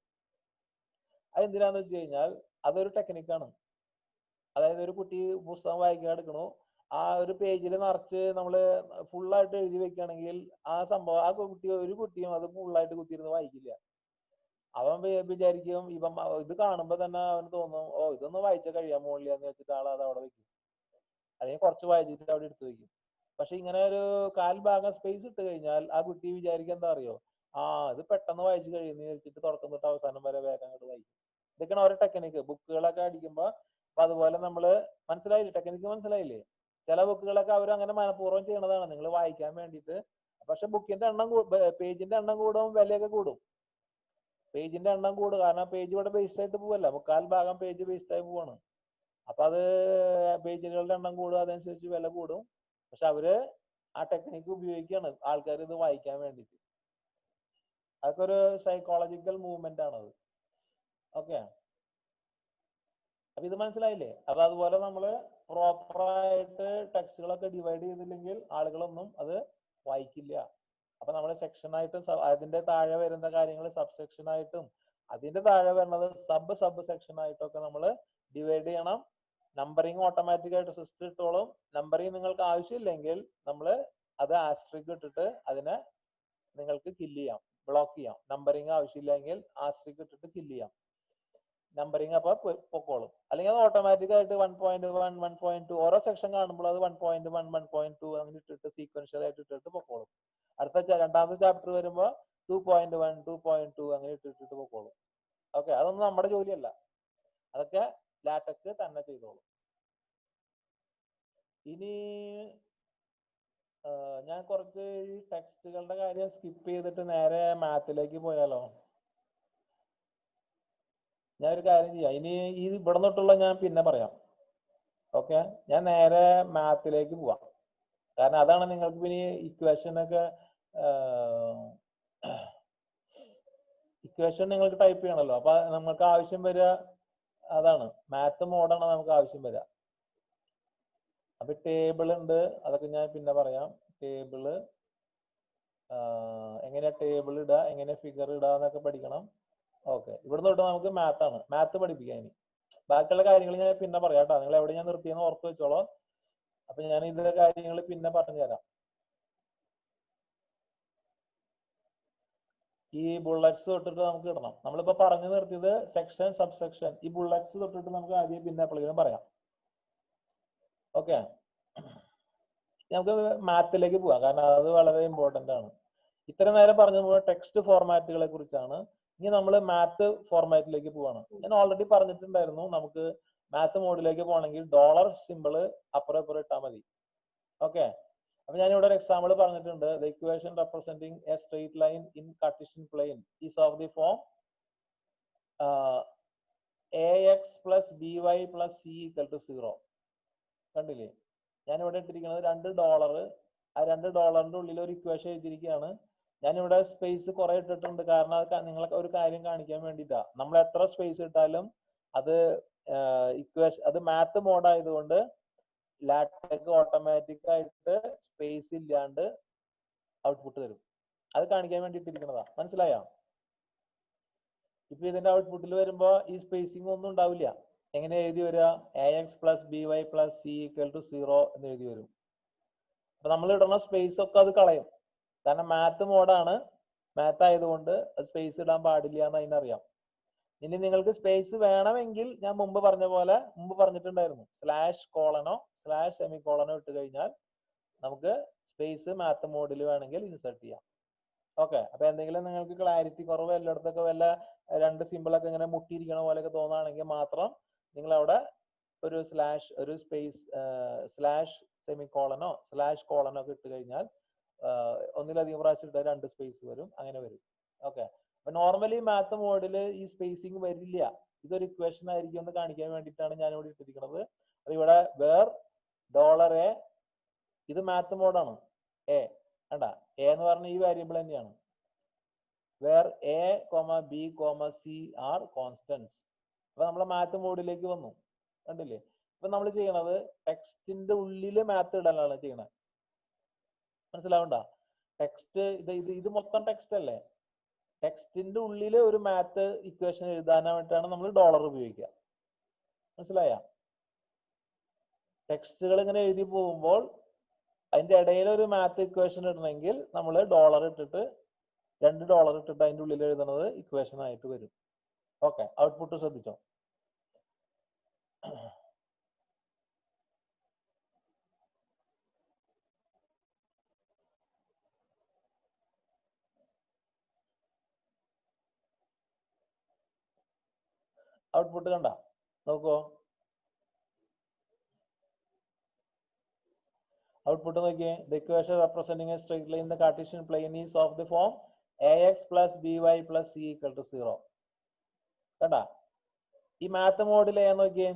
അതെന്തിനാന്ന് വെച്ച് കഴിഞ്ഞാൽ അതൊരു ടെക്നിക്കാണ്. അതായത് ഒരു കുട്ടി പുസ്തകം വായിക്കാൻ എടുക്കണു, ആ ഒരു പേജിൽ നിറച്ച് നമ്മള് ഫുള്ളായിട്ട് എഴുതി വെക്കുകയാണെങ്കിൽ ആ സംഭവം ഒരു കുട്ടിയും അത് ഫുള്ളായിട്ട് കുത്തിയിരുന്ന് വായിക്കില്ല. അവൻ വിചാരിക്കും, ഇത് കാണുമ്പോ തന്നെ അവന് തോന്നും, ഓ ഇതൊന്നും വായിച്ച കഴിയാൻ പോകില്ല എന്ന് വെച്ചിട്ട് ആൾ അത് അവിടെ വെക്കും, അല്ലെങ്കിൽ കുറച്ച് വായിച്ചിട്ട് അവിടെ എടുത്തു വെക്കും. പക്ഷെ ഇങ്ങനെ ഒരു 1/4 ഭാഗം സ്പേസ് ഇട്ട് കഴിഞ്ഞാൽ ആ കുട്ടി വിചാരിക്കുക എന്താ അറിയോ, ഇത് പെട്ടെന്ന് വായിച്ചു കഴിയുന്ന വെച്ചിട്ട് തുടക്കം തൊട്ട് അവസാനം വരെ വേഗം അങ്ങോട്ട് വായിക്കും. ഇതൊക്കെയാണ് ഓരോ ടെക്നിക്ക്. ബുക്കുകളൊക്കെ അടിക്കുമ്പോ അപ്പൊ അതുപോലെ നമ്മള് മനസ്സിലായില്ലേ, ടെക്നിക്ക് മനസ്സിലായില്ലേ? ചില ബുക്കുകളൊക്കെ അവർ അങ്ങനെ മനഃപൂർവ്വം ചെയ്യണതാണ് നിങ്ങൾ വായിക്കാൻ വേണ്ടിയിട്ട്. പക്ഷെ ബുക്കിന്റെ എണ്ണം പേജിന്റെ എണ്ണം കൂടും, വിലയൊക്കെ കൂടും. പേജിന്റെ എണ്ണം കൂടും, കാരണം പേജ് ഇവിടെ ബേസ്ഡ് ആയിട്ട് പോവല്ല, 3/4 ഭാഗം പേജ് ബേസ്ഡ് ആയി പോവാണ്. അപ്പൊ അത് പേജുകളുടെ എണ്ണം കൂടും, അതനുസരിച്ച് വില കൂടും. പക്ഷെ അവര് ആ ടെക്നിക്ക് ഉപയോഗിക്കുകയാണ് ആൾക്കാർ ഇത് വായിക്കാൻ വേണ്ടിയിട്ട്. അതൊക്കെ ഒരു സൈക്കോളജിക്കൽ മൂവ്മെന്റ് ആണത്. ഓക്കെ, അപ്പൊ ഇത് മനസ്സിലായില്ലേ? അപ്പൊ അതുപോലെ നമ്മള് പ്രോപ്പറായിട്ട് ടെക്സ്റ്റുകളൊക്കെ ഡിവൈഡ് ചെയ്തില്ലെങ്കിൽ ആളുകളൊന്നും അത് വായിക്കില്ല. അപ്പൊ നമ്മൾ സെക്ഷനായിട്ടും അതിന്റെ താഴെ വരുന്ന കാര്യങ്ങൾ സബ് സെക്ഷൻ ആയിട്ടും അതിന്റെ താഴെ വരുന്നത് സബ് സെക്ഷൻ ആയിട്ടൊക്കെ നമ്മൾ ഡിവൈഡ് ചെയ്യണം. നമ്പറിങ് ഓട്ടോമാറ്റിക് ആയിട്ട് സിസ്റ്റം ഇട്ടോളും. നമ്പറിങ് നിങ്ങൾക്ക് ആവശ്യമില്ലെങ്കിൽ നമ്മൾ അത് ആസ്ട്രിക് ഇട്ടിട്ട് അതിനെ നിങ്ങൾക്ക് കില്ല് ചെയ്യാം, ബ്ലോക്ക് ചെയ്യാം. നമ്പറിങ് ആവശ്യമില്ലെങ്കിൽ ആസ്ട്രിക് ഇട്ടിട്ട് കില്ല് ചെയ്യാം. നമ്പറിങ് അപ്പൊ പൊക്കോളും. അല്ലെങ്കിൽ അത് ഓട്ടോമാറ്റിക് ആയിട്ട് 1.1 1.2 ഓരോ സെക്ഷൻ കാണുമ്പോൾ അത് 1.1 1.2 അങ്ങനെ ഇട്ടിട്ട് സീക്വൻഷ്യൽ ആയിട്ട് ഇട്ടിട്ട് പൊക്കോളും. രണ്ടാമത്തെ ചാപ്റ്റർ വരുമ്പോ 2.1 2.2 അങ്ങനെ ഇട്ടിട്ട് പൊക്കോളും. ഓക്കെ, അതൊന്നും നമ്മുടെ ജോലിയല്ല, അതൊക്കെ ലാറ്റക്സ് തന്നെ ചെയ്തോളും. ഇനി ഞാൻ കുറച്ച് ഈ ടെക്സ്റ്റുകളുടെ കാര്യം സ്കിപ്പ് ചെയ്തിട്ട് നേരെ മാത്തിലേക്ക് പോയാലോ? ഞാൻ ഒരു കാര്യം ചെയ്യാം, ഇനി ഇവിടെ തൊട്ടുള്ള ഞാൻ പിന്നെ പറയാം. ഓക്കെ, ഞാൻ നേരെ മാത്തിലേക്ക് പോവാം. കാരണം അതാണ് നിങ്ങൾക്ക് പിന്നെ ഇക്വേഷൻ നിങ്ങൾക്ക് ടൈപ്പ് ചെയ്യണമല്ലോ. അപ്പൊ നമുക്ക് ആവശ്യം വരിക അതാണ്, മാത്ത് മോഡാണ് നമുക്ക് ആവശ്യം വരിക. അപ്പൊ ടേബിൾ ഉണ്ട്, അതൊക്കെ ഞാൻ പിന്നെ പറയാം. ടേബിള് എങ്ങനെയാ ടേബിൾ ഇടുക, എങ്ങനെ ഫിഗർ ഇടുക എന്നൊക്കെ പഠിക്കണം. ഓക്കെ, ഇവിടെ തൊട്ട് നമുക്ക് മാത്ത് പഠിപ്പിക്കാം. ഇനി ബാക്കിയുള്ള കാര്യങ്ങൾ ഞാൻ പിന്നെ പറയാം കേട്ടോ. നിങ്ങൾ എവിടെ ഞാൻ നിർത്തിയെന്ന് ഓർത്ത് വെച്ചോളൂ. അപ്പൊ ഞാൻ ഇതിന്റെ കാര്യങ്ങൾ പിന്നെ പറഞ്ഞുതരാം. ഈ ബുള്ളറ്റ്സ് തൊട്ടിട്ട് നമുക്ക് ഇടണം. നമ്മളിപ്പോ പറഞ്ഞു നിർത്തിയത് സെക്ഷൻ സബ് സെക്ഷൻ, ഈ ബുള്ളറ്റ്സ് തൊട്ടിട്ട് നമുക്ക് ആദ്യം പിന്നെ എപ്പോഴെങ്കിലും പറയാം. ഓക്കെ, നമുക്ക് മാത്തിലേക്ക് പോവാം, കാരണം അത് വളരെ ഇമ്പോർട്ടന്റ് ആണ്. ഇത്ര നേരം പറഞ്ഞു ടെക്സ്റ്റ് ഫോർമാറ്റുകളെ കുറിച്ചാണ്. ഇനി നമ്മൾ മാത്ത് ഫോർമാറ്റിലേക്ക് പോവാണ്. ഞാൻ ഓൾറെഡി പറഞ്ഞിട്ടുണ്ടായിരുന്നു, നമുക്ക് മാത്ത് മോഡിലേക്ക് പോകണമെങ്കിൽ ഡോളർ സിമ്പിള് അപ്പുറം ഇപ്പുറം ഇട്ടാൽ മതി. ഓക്കെ, അപ്പൊ ഞാൻ ഇവിടെ ഒരു എക്സാമ്പിൾ പറഞ്ഞിട്ടുണ്ട്. The equation representing A straight line in Cartesian plain is of the form ax plus by plus c equal to 0. കണ്ടില്ലേ? ഞാൻ ഇവിടെ ഇട്ടിരിക്കുന്നത് $2. ആ $2 ഉള്ളിൽ ഒരു ഇക്വേഷൻ എഴുതിയിരിക്കുകയാണ്. ഞാനിവിടെ സ്പേസ് കുറെ ഇട്ടിട്ടുണ്ട്, കാരണം അത് നിങ്ങൾക്ക് ഒരു കാര്യം കാണിക്കാൻ വേണ്ടിയിട്ടാ. നമ്മൾ എത്ര സ്പേസ് ഇട്ടാലും അത് ഇക്വേഷൻ, അത് മാത്ത് മോഡ് ആയതുകൊണ്ട് ലാറ്റക്സ് ഓട്ടോമാറ്റിക് ആയിട്ട് സ്പേസ് ഇല്ലാണ്ട് ഔട്ട്പുട്ട് തരും. അത് കാണിക്കാൻ വേണ്ടി ഇട്ടിരിക്കുന്നതാ. മനസ്സിലായോ? ഇപ്പൊ ഇതിന്റെ ഔട്ട്പുട്ടിൽ വരുമ്പോ ഈ സ്പേസിംഗ് ഒന്നും ഉണ്ടാവില്ല. എങ്ങനെ എഴുതി വരിക? ax plus by plus c equal to 0 എന്ന് എഴുതി വരും. അപ്പൊ നമ്മൾ ഇടുന്ന സ്പേസ് ഒക്കെ അത് കളയും, കാരണം മാത്ത് മോഡാണ്. മാത്ത് ആയതുകൊണ്ട് സ്പേസ് ഇടാൻ പാടില്ല എന്ന് അതിനറിയാം. ഇനി നിങ്ങൾക്ക് സ്പേസ് വേണമെങ്കിൽ ഞാൻ മുമ്പ് പറഞ്ഞിട്ടുണ്ടായിരുന്നു, സ്ലാഷ് കോളനോ സ്ലാഷ് സെമി കോളനോ ഇട്ട് കഴിഞ്ഞാൽ നമുക്ക് സ്പേസ് മാത്ത് മോഡിൽ വേണമെങ്കിൽ ഇൻസേർട്ട് ചെയ്യാം. ഓക്കെ, അപ്പൊ എന്തെങ്കിലും നിങ്ങൾക്ക് ക്ലാരിറ്റി കുറവ്, എല്ലായിടത്തൊക്കെ വല്ല രണ്ട് സിമ്പിളൊക്കെ ഇങ്ങനെ മുട്ടിയിരിക്കണ പോലെയൊക്കെ തോന്നുകയാണെങ്കിൽ മാത്രം നിങ്ങൾ അവിടെ ഒരു സ്ലാഷ്, ഒരു സ്പേസ്, സ്ലാഷ് സെമി കോളനോ സ്ലാഷ് കോളനോ ഒക്കെ ഇട്ട് കഴിഞ്ഞാൽ ഒന്നിലധികം പ്രാവശ്യം ഇട്ടാൽ 2 സ്പേസ് വരും, അങ്ങനെ വരും. ഓക്കെ, അപ്പൊ നോർമലി മാത്ത് മോഡിൽ ഈ സ്പേസിങ് വരില്ല. ഇതൊരു ഇക്വേഷൻ ആയിരിക്കും എന്ന് കാണിക്കാൻ വേണ്ടിയിട്ടാണ് ഞാൻ ഇവിടെ ഇട്ടിരിക്കുന്നത്. അപ്പൊ ഇവിടെ വേർ ഡോളർ എ, ഇത് മാത്ത് മോഡാണ് എ. കണ്ട എ എന്ന് പറഞ്ഞ ഈ വേരിയബിൾ തന്നെയാണ്. Where a b c are constants. അപ്പൊ നമ്മളെ മാത്ത് മോഡിലേക്ക് വന്നു. കണ്ടില്ലേ? ഇപ്പൊ നമ്മൾ ചെയ്യണത് ടെക്സ്റ്റിന്റെ ഉള്ളില് മാത്ത് ഇടലാണ് ചെയ്യണത്. മനസ്സിലാവണ്ട? ടെക്സ്റ്റ് ഇത് മൊത്തം ടെക്സ്റ്റ് അല്ലേ? ടെക്സ്റ്റിന്റെ ഉള്ളില് ഒരു മാത്ത് ഇക്വേഷൻ എഴുതാനായിട്ടാണ് നമ്മൾ ഡോളർ ഉപയോഗിക്കുക. മനസ്സിലായ? ടെക്സ്റ്റുകൾ ഇങ്ങനെ എഴുതി പോകുമ്പോൾ അതിന്റെ ഇടയിൽ ഒരു മാത്ത് ഇക്വേഷൻ ഇടണമെങ്കിൽ നമ്മൾ ഡോളർ ഇട്ടിട്ട് $2 ഇട്ടിട്ട് അതിന്റെ ഉള്ളിൽ എഴുതുന്നത് ഇക്വേഷൻ ആയിട്ട് വരും. ഓക്കെ, ഔട്ട്പുട്ട് ശ്രദ്ധിച്ചോ? ഔട്ട്പുട്ട് കണ്ട നോക്കോ? ഔട്ട്പുട്ട് നോക്കിയേ. The equation representing a straight line in the Cartesian plane is of the form ax plus by plus c equal to 0. കണ്ട? ഈ മാത്ത് മോഡിൽ എ നോക്കിയേ,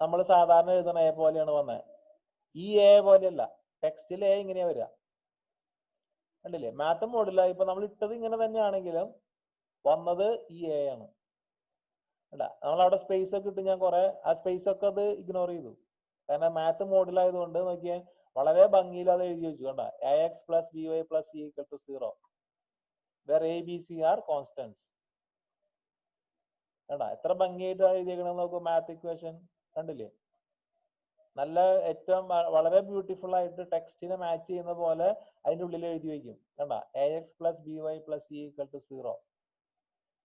നമ്മൾ സാധാരണ എഴുതുന്ന എ പോലെയാണ് വന്നത്. ഈ എ പോലെയല്ല, ടെക്സ്റ്റിൽ എ ഇങ്ങനെയാ വരിക. കണ്ടില്ലേ? മാത്ത് മോഡില ഇപ്പൊ നമ്മൾ ഇട്ടത് ഇങ്ങനെ തന്നെയാണെങ്കിലും വന്നത് ഈ എ ആണ്. അല്ല, നമ്മൾ അവിടെ സ്പേസ് ഒക്കെ ഇട്ട് ഞാൻ കുറെ ആ സ്പേസ് ഒക്കെ അത് ഇഗ്നോർ ചെയ്തു. കാരണം മാത്ത് മോഡിലായതുകൊണ്ട് നോക്കിയേ വളരെ ഭംഗിയിൽ അത് എഴുതി വെച്ചു. കണ്ട? ax plus by plus c equal to 0 where a b c are constants. കണ്ട? എത്ര ഭംഗിയായിട്ടാണ് എഴുതിയേക്കണെന്ന് നോക്കൂ മാത്ത് ഇക്വേഷൻ. കണ്ടില്ലേ? നല്ല ഏറ്റവും വളരെ ബ്യൂട്ടിഫുൾ ആയിട്ട് ടെക്സ്റ്റിനെ മാച്ച് ചെയ്യുന്ന പോലെ അതിന്റെ ഉള്ളിൽ എഴുതി വയ്ക്കും. കണ്ട? ax plus by plus c equal to 0.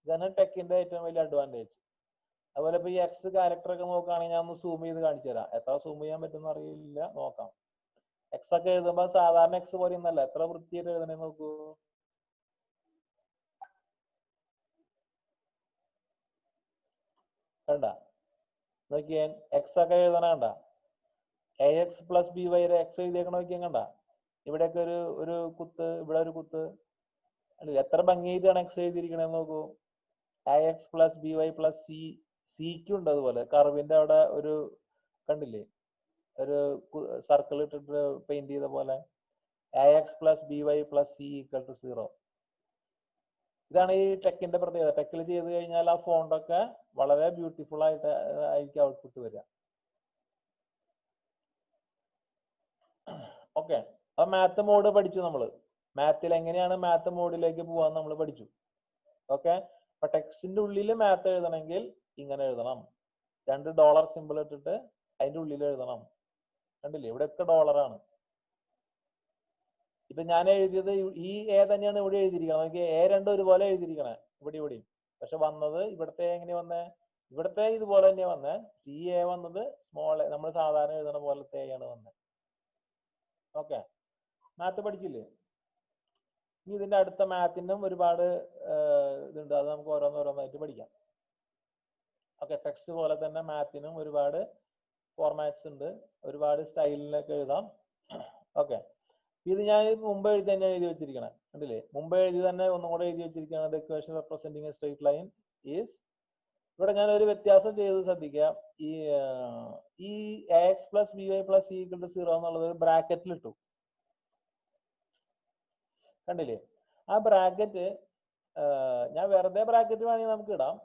ഇതാണ് ടെക്കിന്റെ ഏറ്റവും വലിയ അഡ്വാൻറ്റേജ്. അതുപോലെ ഇപ്പൊ ഈ എക്സ് ക്യാരക്ടർ ഒക്കെ നോക്കുകയാണെങ്കിൽ ഞാൻ ഒന്ന് സൂം ചെയ്ത് കാണിച്ചു തരാം. എത്ര സൂം ചെയ്യാൻ പറ്റുമെന്ന് അറിയില്ല, നോക്കാം. എക്സ് ഒക്കെ എഴുതുമ്പോൾ സാധാരണ എക്സ് പോലെ ഒന്നല്ല, എത്ര വൃത്തിയായിട്ട് എഴുതണേ നോക്കൂ. കണ്ട? നോക്കിയേ എക്സ് ഒക്കെ എഴുതണ കണ്ട? ax plus by എക്സ് എഴുതിയേക്കണ നോക്കിയാൽ കണ്ട? ഇവിടെയൊക്കെ ഒരു കുത്ത്, ഇവിടെ ഒരു കുത്ത്. എത്ര ഭംഗിയായിട്ടാണ് എക്സ് എഴുതിയിരിക്കണേന്ന് നോക്കൂ. ax plus by plus സിക്കും ഉണ്ട് അതുപോലെ. കർവിന്റെ അവിടെ ഒരു കണ്ടില്ലേ, ഒരു സർക്കിൾ ഇട്ടിട്ട് പെയിന്റ് ചെയ്ത പോലെ. ax plus by plus c equal to 0. ഇതാണ് ഈ ടെക്കിന്റെ പ്രത്യേകത. ടെക്കിൽ ചെയ്ത് കഴിഞ്ഞാൽ ആ ഫോണ്ട് ഒക്കെ വളരെ ബ്യൂട്ടിഫുൾ ആയിട്ട് ആയിരിക്കും ഔട്ട്പുട്ട് വരിക. ഓക്കെ, അപ്പൊ മാത്ത് മോഡ് പഠിച്ചു നമ്മള്. മാത്തിൽ എങ്ങനെയാണ് മാത്ത് മോഡിലേക്ക് പോവാന്ന് നമ്മൾ പഠിച്ചു. ഓക്കെ, അപ്പൊ ടെക്സ്റ്റിന്റെ ഉള്ളിൽ മാത്ത് എഴുതണമെങ്കിൽ ഇങ്ങനെ എഴുതണം. $2 സിമ്പിൾ ഇട്ടിട്ട് അതിന്റെ ഉള്ളിൽ എഴുതണം. കണ്ടില്ലേ? ഇവിടെയൊക്കെ ഡോളറാണ്. ഇപ്പൊ ഞാൻ എഴുതിയത് ഈ എ തന്നെയാണ് ഇവിടെ എഴുതിയിരിക്കണം. നോക്കിയേ, എ രണ്ടും ഒരുപോലെ എഴുതിയിരിക്കണേ ഇവിടെയും. പക്ഷെ വന്നത് ഇവിടത്തെ എങ്ങനെ വന്നേ? ഇവിടത്തെ ഇതുപോലെ തന്നെയാ വന്നേ. ഈ എ വന്നത് സ്മോൾ എ, നമ്മൾ സാധാരണ എഴുതുന്ന പോലത്തെ എ ആണ് വന്നത്. ഓക്കെ, മാത്ത് പഠിച്ചില്ലേ? ഇനി ഇതിന്റെ അടുത്ത മാത്തിനും ഒരുപാട് ഇതുണ്ട്, അത് നമുക്ക് ഓരോന്നോരോന്നായിട്ട് പഠിക്കാം. ഓക്കെ, ടെക്സ്റ്റ് പോലെ തന്നെ മാത്തിനും ഒരുപാട് ഫോർമാറ്റ്സ് ഉണ്ട്, ഒരുപാട് സ്റ്റൈലിലൊക്കെ എഴുതാം. ഓക്കെ, ഇത് ഞാൻ മുമ്പ് എഴുതി തന്നെ എഴുതി വെച്ചിരിക്കണം. കണ്ടില്ലേ? മുമ്പ് എഴുതി തന്നെ ഒന്നും കൂടെ എഴുതി വെച്ചിരിക്കുകയാണ്. The equation representing a straight line is, ഇവിടെ ഞാൻ ഒരു വ്യത്യാസം ചെയ്ത് ശ്രദ്ധിക്കുക. ഈ ax plus by plus c equal to 0 എന്നുള്ളത് ബ്രാക്കറ്റിൽ ഇട്ടു. കണ്ടില്ലേ? ആ ബ്രാക്കറ്റ് ഞാൻ വെറുതെ ബ്രാക്കറ്റ് വേണമെങ്കിൽ നമുക്ക് ഇടാം.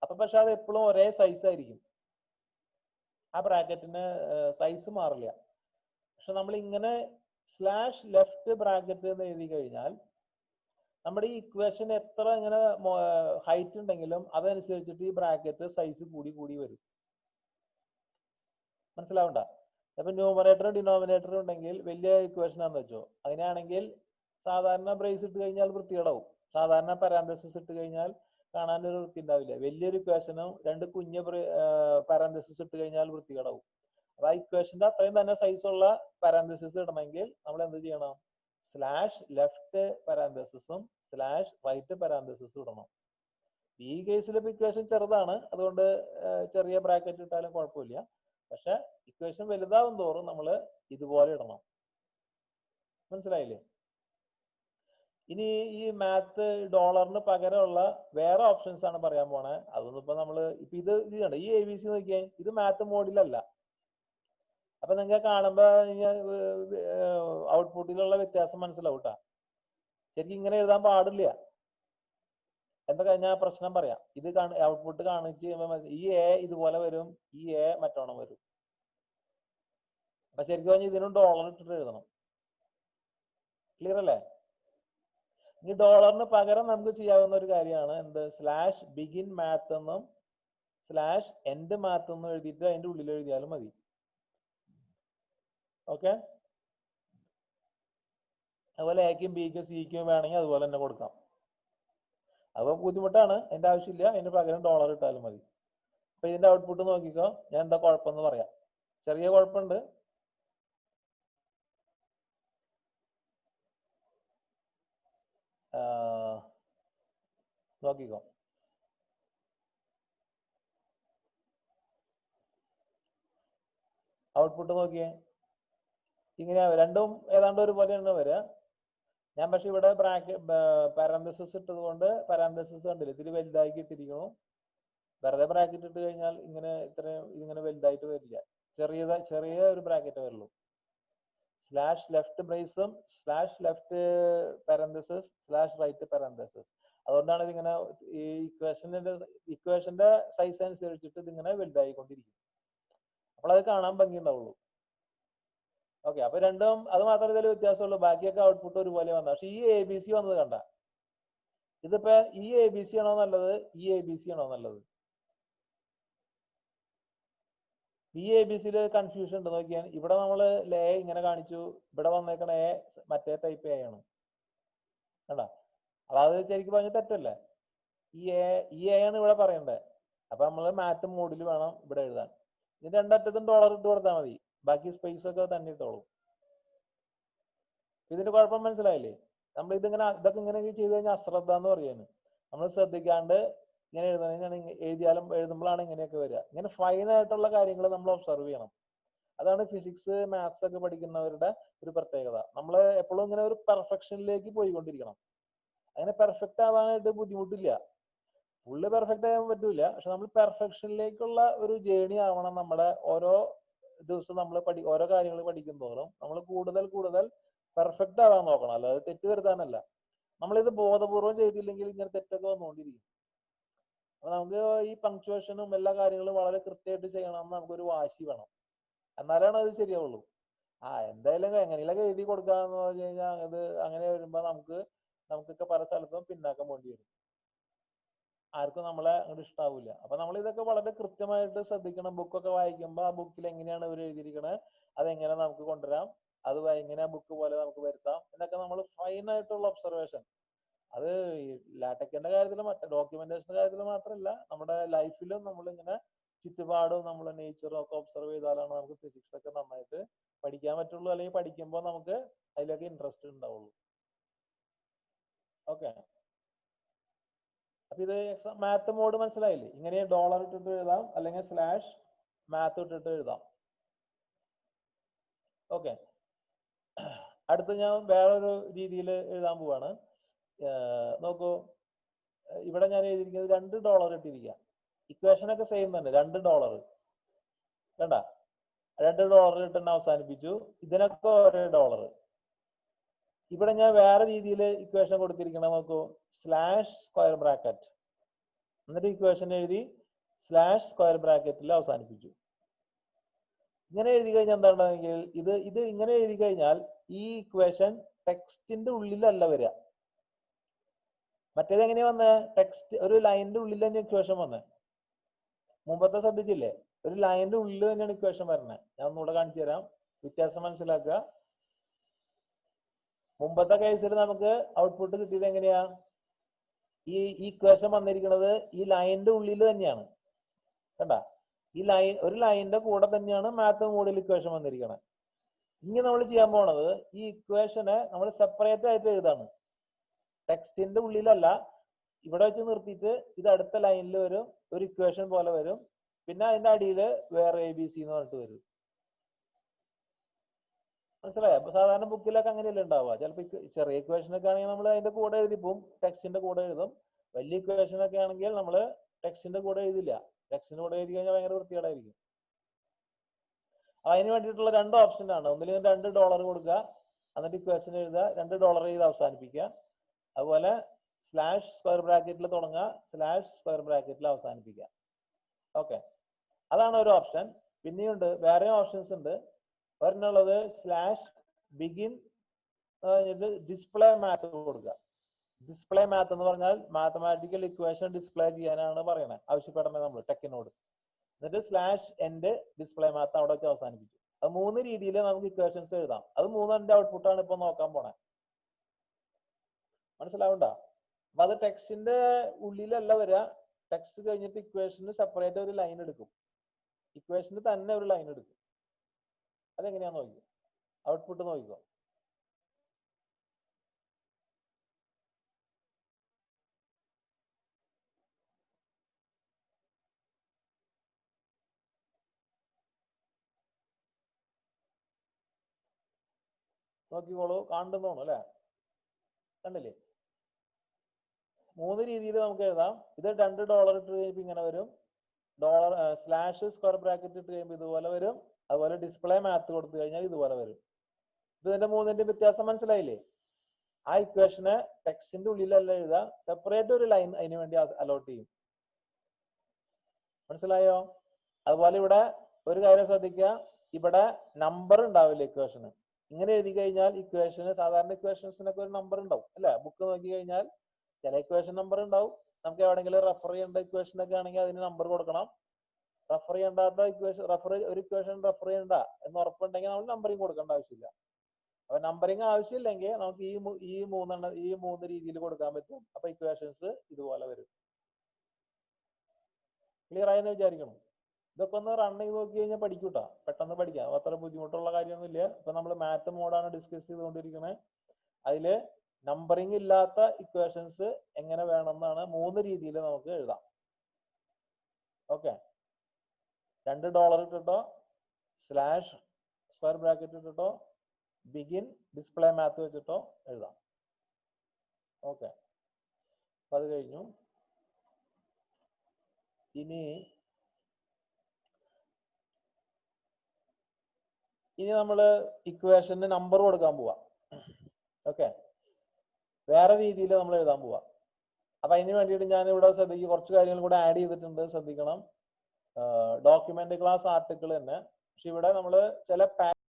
അപ്പൊ പക്ഷെ അത് എപ്പോഴും ഒരേ സൈസ് ആയിരിക്കും. ആ ബ്രാക്കറ്റിന് സൈസ് മാറില്ല. പക്ഷെ നമ്മൾ ഇങ്ങനെ സ്ലാഷ് ലെഫ്റ്റ് ബ്രാക്കറ്റ് എന്ന് എഴുതി കഴിഞ്ഞാൽ നമ്മുടെ ഈ ഇക്വേഷൻ എത്ര ഇങ്ങനെ ഹൈറ്റ് ഉണ്ടെങ്കിലും അതനുസരിച്ചിട്ട് ഈ ബ്രാക്കറ്റ് സൈസ് കൂടി കൂടി വരും. മനസ്സിലാവണ്ട? അപ്പൊ ന്യൂമറേറ്റർ ഡിനോമിനേറ്റർ ഉണ്ടെങ്കിൽ വലിയ ഇക്വേഷൻ ആണെന്ന് വെച്ചോ. അങ്ങനെയാണെങ്കിൽ സാധാരണ ബ്രേസ് ഇട്ട് കഴിഞ്ഞാൽ വൃത്തികേടാവും. സാധാരണ പാരാന്തസിസ് ഇട്ട് കഴിഞ്ഞാൽ കാണാനൊരു വൃത്തി ഉണ്ടാവില്ല. വലിയൊരു ഇക്വേഷനും രണ്ട് കുഞ്ഞ് പാരാന്തസിസ് ഇട്ട് കഴിഞ്ഞാൽ വൃത്തികേടാവും. അപ്പൊ ആ ഇക്വേഷന്റെ അത്രയും തന്നെ സൈസുള്ള പാരാന്തസിസ് ഇടണമെങ്കിൽ നമ്മൾ എന്ത് ചെയ്യണം? സ്ലാഷ് ലെഫ്റ്റ് പാരാന്തസിസും സ്ലാഷ് റൈറ്റ് പാരാന്തസിസും ഇടണം. ഈ കേസിൽ ഇപ്പൊ ഇക്വേഷൻ ചെറുതാണ്, അതുകൊണ്ട് ചെറിയ ബ്രാക്കറ്റ് ഇട്ടാലും കുഴപ്പമില്ല. പക്ഷെ ഇക്വേഷൻ വലുതാവും തോറും നമ്മൾ ഇതുപോലെ ഇടണം. മനസ്സിലായില്ലേ? ഇനി ഈ മാത്ത് ഡോളറിന് പകരമുള്ള വേറെ ഓപ്ഷൻസ് ആണ് പറയാൻ പോണേ. അതൊന്നും ഇപ്പൊ നമ്മള് ഇപ്പൊ ഇത് കണ്ട ഈ ABC നോക്കിയാൽ ഇത് മാത്ത് മോഡിലല്ല. അപ്പൊ നിങ്ങൾക്ക് കാണുമ്പോ ഔട്ട്പുട്ടിലുള്ള വ്യത്യാസം മനസ്സിലാവും കേട്ടാ. ശരിക്കും ഇങ്ങനെ എഴുതാൻ പാടില്ല. എന്താ ഞാൻ പ്രശ്നം പറയാം. ഇത് ഔട്ട്പുട്ട് കാണിച്ച് ഈ എ ഇതുപോലെ വരും, ഈ എ മറ്റോണം വരും. അപ്പൊ ശരിക്കും പറഞ്ഞാൽ ഇതിനും ഡോളർ ഇട്ടിട്ട് എഴുതണം. ക്ലിയർ അല്ലേ? ഈ ഡോളറിന് പകരം നമുക്ക് ചെയ്യാവുന്ന ഒരു കാര്യമാണ് എന്ത്, സ്ലാഷ് ബിഗിൻ മാത്ത് എന്നും സ്ലാഷ് എൻഡ് മാത്ത് എന്നും എഴുതിയിട്ട് അതിന്റെ ഉള്ളിൽ എഴുതിയാലും മതി. ഓക്കെ. അതുപോലെ എക്കും ബിക്കും സിക്കും വേണമെങ്കിൽ അതുപോലെ തന്നെ കൊടുക്കാം. അപ്പൊ ബുദ്ധിമുട്ടാണ്, അതിന്റെ ആവശ്യമില്ല. അതിന് പകരം ഡോളർ ഇട്ടാലും മതി. അപ്പൊ ഇതിന്റെ ഔട്ട്പുട്ട് നോക്കിക്കോ. ഞാൻ എന്താ കുഴപ്പമെന്ന് പറയാം. ചെറിയ കുഴപ്പമുണ്ട്. നോക്കിക്കോ. ഔട്ട്പുട്ട് നോക്കിയേ. ഇങ്ങനെയാ, രണ്ടും ഏതാണ്ട് ഒരുപോലെയാണ് വരിക. ഞാൻ പക്ഷെ ഇവിടെ പാരാന്തസിസ് ഇട്ടത് കൊണ്ട് പാരാന്തസിസ് കണ്ടില്ല, ഇത്തിരി വലുതാക്കി ഇട്ടിരിക്കുന്നു. വെറുതെ ബ്രാക്കറ്റ് ഇട്ട് കഴിഞ്ഞാൽ ഇങ്ങനെ ഇതിങ്ങനെ വലുതായിട്ട് വരില്ല. ചെറിയ ഒരു ബ്രാക്കറ്റ് വരുള്ളൂ. സ്ലാഷ് ലെഫ്റ്റ് ബ്രേസും slash left parenthesis slash right parenthesis. അതുകൊണ്ടാണ് ഇതിങ്ങനെ ഈ ഇക്വേഷന്റെ സൈസ് അനുസരിച്ചിട്ട് ഇതിങ്ങനെ വലുതായിക്കൊണ്ടിരിക്കും. അപ്പോൾ അത് കാണാൻ ഭംഗി ഉണ്ടാവുള്ളൂ. ഓക്കെ. അപ്പൊ രണ്ടും അത് മാത്രമേ ഇതിൽ വ്യത്യാസമുള്ളൂ. ബാക്കിയൊക്കെ ഔട്ട്പുട്ട് ഒരുപോലെ വന്ന. പക്ഷെ ഈ എ ബി സി വന്നത് കണ്ട, ഇതിപ്പോ ഈ എ ബി സി ആണോ നല്ലത്, ഈ എ ബി സി ആണോ നല്ലത്? ഈ എ ബി സിയിൽ കൺഫ്യൂഷൻ ഉണ്ട്. നോക്കിയാൽ ഇവിടെ നമ്മള് എ ഇങ്ങനെ കാണിച്ചു, ഇവിടെ വന്നേക്കണ എ മറ്റേ ടൈപ്പ് എ ആണ് കണ്ടാ. അതായത് ശരിക്കും പറഞ്ഞ തെറ്റല്ലേ? ഈ എ ആണ് ഇവിടെ പറയണ്ടേ. അപ്പൊ നമ്മള് മാത്ത് മോഡിൽ വേണം ഇവിടെ എഴുതാൻ. ഇതിന്റെ രണ്ടറ്റത്തും ഡോളർ ഇട്ട് കൊടുത്താൽ മതി, ബാക്കി സ്പേസ് ഒക്കെ തന്നെ ഇട്ടോളും. ഇതിന്റെ കുഴപ്പം മനസ്സിലായില്ലേ? നമ്മൾ ഇതൊക്കെ ഇങ്ങനെ ചെയ്ത് കഴിഞ്ഞാൽ അശ്രദ്ധ എന്ന് പറയുന്നത്. നമ്മൾ ശ്രദ്ധിക്കാണ്ട് ഇങ്ങനെ എഴുതുമ്പോഴാണ് ഇങ്ങനെയൊക്കെ വരിക. ഇങ്ങനെ ഫൈൻ ആയിട്ടുള്ള കാര്യങ്ങൾ നമ്മൾ ഒബ്സർവ് ചെയ്യണം. അതാണ് ഫിസിക്സ് മാത്സ് ഒക്കെ പഠിക്കുന്നവരുടെ ഒരു പ്രത്യേകത. നമ്മൾ എപ്പോഴും ഇങ്ങനെ ഒരു പെർഫെക്ഷനിലേക്ക് പോയിക്കൊണ്ടിരിക്കണം. അങ്ങനെ പെർഫെക്റ്റ് ആവാനായിട്ട് ബുദ്ധിമുട്ടില്ല. ഫുള്ള് പെർഫെക്റ്റ് ആകാൻ പറ്റൂല, പക്ഷെ നമ്മൾ പെർഫെക്ഷനിലേക്കുള്ള ഒരു ജേണി ആവണം. നമ്മുടെ ഓരോ ദിവസം നമ്മൾ ഓരോ കാര്യങ്ങൾ പഠിക്കും തോറും നമ്മൾ കൂടുതൽ പെർഫെക്റ്റ് ആവാൻ നോക്കണം. അല്ലാതെ തെറ്റ് വരുത്താനല്ല. നമ്മളിത് ബോധപൂർവം ചെയ്തില്ലെങ്കിൽ ഇങ്ങനെ തെറ്റൊക്കെ വന്നുകൊണ്ടിരിക്കും. അപ്പൊ നമുക്ക് ഈ പങ്ക്ച്വേഷനും എല്ലാ കാര്യങ്ങളും വളരെ കൃത്യമായിട്ട് ചെയ്യണമെന്ന് നമുക്കൊരു വാശി വേണം. എന്നാലാണ് അത് ശരിയാവുള്ളൂ. എന്തായാലും എങ്ങനെയൊക്കെ എഴുതി കൊടുക്കാന്ന് പറഞ്ഞു കഴിഞ്ഞാൽ അത് അങ്ങനെ വരുമ്പോ നമുക്കൊക്കെ പല സ്ഥലത്തും പിന്നാക്കം വേണ്ടി വരും. ആർക്കും നമ്മളെ അങ്ങോട്ട് ഇഷ്ടാവില്ല. അപ്പൊ നമ്മൾ ഇതൊക്കെ വളരെ കൃത്യമായിട്ട് ശ്രദ്ധിക്കണം. ബുക്കൊക്കെ വായിക്കുമ്പോൾ ആ ബുക്കിൽ എങ്ങനെയാണ് ഇവർ എഴുതിയിരിക്കണത്, അതെങ്ങനെ നമുക്ക് കൊണ്ടുവരാം, അത് എങ്ങനെ ബുക്ക് പോലെ നമുക്ക് വരുത്താം എന്നൊക്കെ നമ്മൾ ഫൈൻ ആയിട്ടുള്ള ഒബ്സർവേഷൻ. അത് ലാടെക്കിന്റെ കാര്യത്തിൽ, മറ്റേ ഡോക്യുമെന്റേഷന്റെ കാര്യത്തിൽ മാത്രമല്ല, നമ്മുടെ ലൈഫിലും നമ്മളിങ്ങനെ ചുറ്റുപാടും നമ്മൾ നേച്ചറും ഒക്കെ ഒബ്സർവ് ചെയ്താലാണ് നമുക്ക് ഫിസിക്സ് ഒക്കെ നന്നായിട്ട് പഠിക്കാൻ പറ്റുള്ളൂ. അല്ലെങ്കിൽ പഠിക്കുമ്പോൾ നമുക്ക് അതിലൊക്കെ ഇൻട്രസ്റ്റ് ഉണ്ടാവുള്ളൂ. ഓക്കെ. അപ്പൊ ഇത് മാത്ത് മോഡ് മനസ്സിലായില്ലേ? ഇങ്ങനെ ഡോളർ ഇട്ടിട്ട് എഴുതാം, അല്ലെങ്കിൽ സ്ലാഷ് മാത്ത് ഇട്ടിട്ട് എഴുതാം. ഓക്കെ. അടുത്ത് ഞാൻ വേറൊരു രീതിയിൽ എഴുതാൻ പോവാണ്. നോക്കൂ, ഇവിടെ ഞാൻ എഴുതിയിരിക്കുന്നത് $2 ഇട്ടിരിക്കുക. ഇക്വേഷൻ ഒക്കെ സെയിം തന്നെ, $2 കണ്ട. $2 ഇട്ടെന്ന് അവസാനിപ്പിച്ചു. ഇതിനൊക്കെ $1. ഇവിടെ ഞാൻ വേറെ രീതിയിൽ ഇക്വേഷൻ കൊടുത്തിരിക്കണം. നോക്കൂ, സ്ലാഷ് സ്ക്വയർ ബ്രാക്കറ്റ്, എന്നിട്ട് ഇക്വേഷൻ എഴുതി സ്ലാഷ് സ്ക്വയർ ബ്രാക്കറ്റിൽ അവസാനിപ്പിച്ചു. ഇങ്ങനെ എഴുതി കഴിഞ്ഞാൽ എന്താണെങ്കിൽ ഇത് ഇങ്ങനെ എഴുതി കഴിഞ്ഞാൽ ഈ ഇക്വേഷൻ ടെക്സ്റ്റിന്റെ ഉള്ളിലല്ല വരിക. മറ്റേത് എങ്ങനെയാ വന്നേ? ടെക്സ്റ്റ് ഒരു ലൈനിന്റെ ഉള്ളിൽ തന്നെ ഇക്വേഷൻ വന്നേ. മുമ്പത്തെ ശ്രദ്ധിച്ചില്ലേ? ഒരു ലൈനിന്റെ ഉള്ളിൽ തന്നെയാണ് ഇക്വേഷൻ വരണേ. ഞാൻ ഒന്നുകൂടെ കാണിച്ചു തരാം, വ്യത്യാസം മനസ്സിലാക്കുക. മുമ്പത്തെ കേസിൽ നമുക്ക് ഔട്ട്പുട്ട് കിട്ടിയത് എങ്ങനെയാ? ഈ ഇക്വേഷൻ വന്നിരിക്കുന്നത് ഈ ലൈനിന്റെ ഉള്ളിൽ തന്നെയാണ്. കണ്ട, ഈ ഒരു ലൈനിന്റെ കൂടെ തന്നെയാണ് മാത്ത് മോഡിൽ ഇക്വേഷൻ വന്നിരിക്കുന്നത്. ഇനി നമ്മൾ ചെയ്യാൻ പോണത് ഈ ഇക്വേഷനെ നമ്മൾ സെപ്പറേറ്റ് ആയിട്ട് എഴുതാണ്. ടെക്സ്റ്റിന്റെ ഉള്ളിലല്ല, ഇവിടെ വെച്ച് നിർത്തിയിട്ട് ഇത് അടുത്ത ലൈനിൽ വരും, ഒരു ഇക്വേഷൻ പോലെ വരും. പിന്നെ അതിന്റെ അടിയിൽ വേറെ ABC എന്ന് പറഞ്ഞിട്ട് വരും. മനസ്സിലായോ? അപ്പൊ സാധാരണ ബുക്കിലൊക്കെ അങ്ങനെയല്ലേ ഉണ്ടാവുക. ചിലപ്പോൾ ചെറിയ ഇക്വേഷൻ ഒക്കെ ആണെങ്കിൽ നമ്മൾ അതിന്റെ കൂടെ എഴുതി പോകും, ടെക്സ്റ്റിന്റെ കൂടെ എഴുതും. വലിയ ഇക്വേഷൻ ഒക്കെ ആണെങ്കിൽ നമ്മൾ ടെക്സ്റ്റിന്റെ കൂടെ എഴുതില്ല. ടെക്സ്റ്റിന്റെ കൂടെ എഴുതി കഴിഞ്ഞാൽ ഭയങ്കര വൃത്തികേടായിരിക്കും. അതിന് വേണ്ടിയിട്ടുള്ള രണ്ട് ഓപ്ഷൻ ആണ്. ഒന്നില്ലെങ്കിൽ $2 കൊടുക്കുക, എന്നിട്ട് ഇക്വേഷൻ എഴുതുക, $2 ചെയ്ത് അവസാനിപ്പിക്കുക. അതുപോലെ സ്ലാഷ് സ്ക്വയർ ബ്രാക്കറ്റിൽ തുടങ്ങുക, സ്ലാഷ് സ്ക്വയർ ബ്രാക്കറ്റിൽ അവസാനിപ്പിക്കുക. ഓക്കെ, അതാണ് ഒരു ഓപ്ഷൻ. പിന്നെയുണ്ട് വേറെ ഓപ്ഷൻസ് ഉണ്ട്. ഒരെണ്ണുള്ളത് സ്ലാഷ് ബിഗിൻ ഡിസ്പ്ലേ മാത്ത് കൊടുക്കുക. ഡിസ്പ്ലേ മാത്ത് എന്ന് പറഞ്ഞാൽ മാത്തമാറ്റിക്കൽ ഇക്വേഷൻ ഡിസ്പ്ലേ ചെയ്യാനാണ് പറയണത്, ആവശ്യപ്പെടുന്നത് നമ്മൾ ടെക്കിനോട്. എന്നിട്ട് സ്ലാഷ് എൻഡ് ഡിസ്പ്ലേ മാത്ത് അവിടെ വെച്ച് അവസാനിപ്പിക്കും. അത് 3 രീതിയിൽ നമുക്ക് ഇക്വേഷൻസ് എഴുതാം. അത് 3 ഔട്ട്പുട്ടാണ് ഇപ്പൊ നോക്കാൻ പോണേ. മനസ്സിലാവണ്ട? അപ്പൊ അത് ടെക്സ്റ്റിന്റെ ഉള്ളിലല്ല വരിക. ടെക്സ്റ്റ് കഴിഞ്ഞിട്ട് ഇക്വേഷന് സെപ്പറേറ്റ് ഒരു ലൈൻ എടുക്കും, ഇക്വേഷന് തന്നെ ഒരു ലൈൻ എടുക്കും. അതെങ്ങനെയാന്ന് നോക്കിക്കോ, ഔട്ട്പുട്ട് നോക്കിക്കോ. നോക്കിക്കോളൂ, കാണുന്നു അല്ലെ? കണ്ടില്ലേ? 3 രീതിയിൽ നമുക്ക് എഴുതാം. ഇത് $2 ഇട്ട് കഴിയുമ്പോൾ ഇങ്ങനെ വരും. സ്ലാഷ് സ്ക്വയർ ബ്രാക്കറ്റ് ഇട്ട് കഴിയുമ്പോൾ ഇതുപോലെ വരും. അതുപോലെ ഡിസ്പ്ലേ മാത്ത് കൊടുത്തു കഴിഞ്ഞാൽ ഇതുപോലെ വരും. ഇതിന്റെ 3ന്റെ വ്യത്യാസം മനസ്സിലായില്ലേ? ആ ഇക്വേഷനെ ടെക്സ്റ്റിന്റെ ഉള്ളിലല്ല എഴുതുക, സെപ്പറേറ്റ് ഒരു ലൈൻ അതിന് വേണ്ടി അലോട്ട് ചെയ്യും. മനസ്സിലായോ? അതുപോലെ ഇവിടെ ഒരു കാര്യം ശ്രദ്ധിക്കുക, ഇവിടെ നമ്പർ ഉണ്ടാവില്ല ഇക്വേഷന്. ഇങ്ങനെ എഴുതി കഴിഞ്ഞാൽ ഇക്വേഷന്, സാധാരണ ഇക്വേഷൻസിനൊക്കെ ഒരു നമ്പർ ഉണ്ടാവും അല്ലെ? ബുക്ക് നോക്കി കഴിഞ്ഞാൽ ചില ഇക്വേഷൻ നമ്പർ ഉണ്ടാവും. നമുക്ക് എവിടെയെങ്കിലും റെഫർ ചെയ്യേണ്ട ഇക്വേഷൻ ഒക്കെ ആണെങ്കിൽ അതിന് നമ്പർ കൊടുക്കണം. റെഫർ ചെയ്യേണ്ടാത്ത ഇക്വേഷൻ, ഒരു ഇക്വേഷൻ റെഫർ ചെയ്യണ്ട എന്ന് ഉറപ്പുണ്ടെങ്കിൽ നമ്മൾ നമ്പറിങ് കൊടുക്കേണ്ട ആവശ്യമില്ല. അപ്പൊ നമ്പറിങ് ആവശ്യമില്ലെങ്കിൽ നമുക്ക് ഈ 3 രീതിയിൽ കൊടുക്കാൻ പറ്റും. അപ്പൊ ഇക്വേഷൻസ് ഇതുപോലെ വരും. ക്ലിയർ ആയെന്ന് വിചാരിക്കണം. ഇതൊക്കെ ഒന്ന് റൺ ചെയ്ത് നോക്കി കഴിഞ്ഞാൽ പഠിക്കൂട്ടാ, പെട്ടെന്ന് പഠിക്കാം. അത്ര ബുദ്ധിമുട്ടുള്ള കാര്യമൊന്നുമില്ല. ഇപ്പൊ നമ്മൾ മാത്ത് മോഡാണ് ഡിസ്കസ് ചെയ്തുകൊണ്ടിരിക്കുന്നത്. അതില് നമ്പറിങ് ഇല്ലാത്ത ഇക്വേഷൻസ് എങ്ങനെ വേണമെന്നാണ് 3 രീതിയിൽ നമുക്ക് എഴുതാം. ഓക്കെ, $2 ഇട്ടിട്ടോ, സ്ലാഷ് സ്ക്വയർ ബ്രാക്കറ്റ് ഇട്ടിട്ടോ, ബിഗിൻ ഡിസ്പ്ലേ മാത്ത് വെച്ചിട്ടോ എഴുതാം. ഓക്കെ, അപ്പൊ അത് കഴിഞ്ഞു. ഇനി നമ്മൾ ഇക്വേഷന് നമ്പർ കൊടുക്കാൻ പോവാ. ഓക്കെ, വേറെ രീതിയിൽ നമ്മൾ എഴുതാൻ പോവാ. അപ്പൊ അതിന് വേണ്ടിയിട്ട് ഞാൻ ഇവിടെ ശ്രദ്ധിക്കുക, കുറച്ച് കാര്യങ്ങൾ കൂടെ ആഡ് ചെയ്തിട്ടുണ്ട്, ശ്രദ്ധിക്കണം. ഡോക്യുമെന്റ് ക്ലാസ് ആർട്ടിക്കിൾ തന്നെ. പക്ഷെ ഇവിടെ നമ്മൾ ചില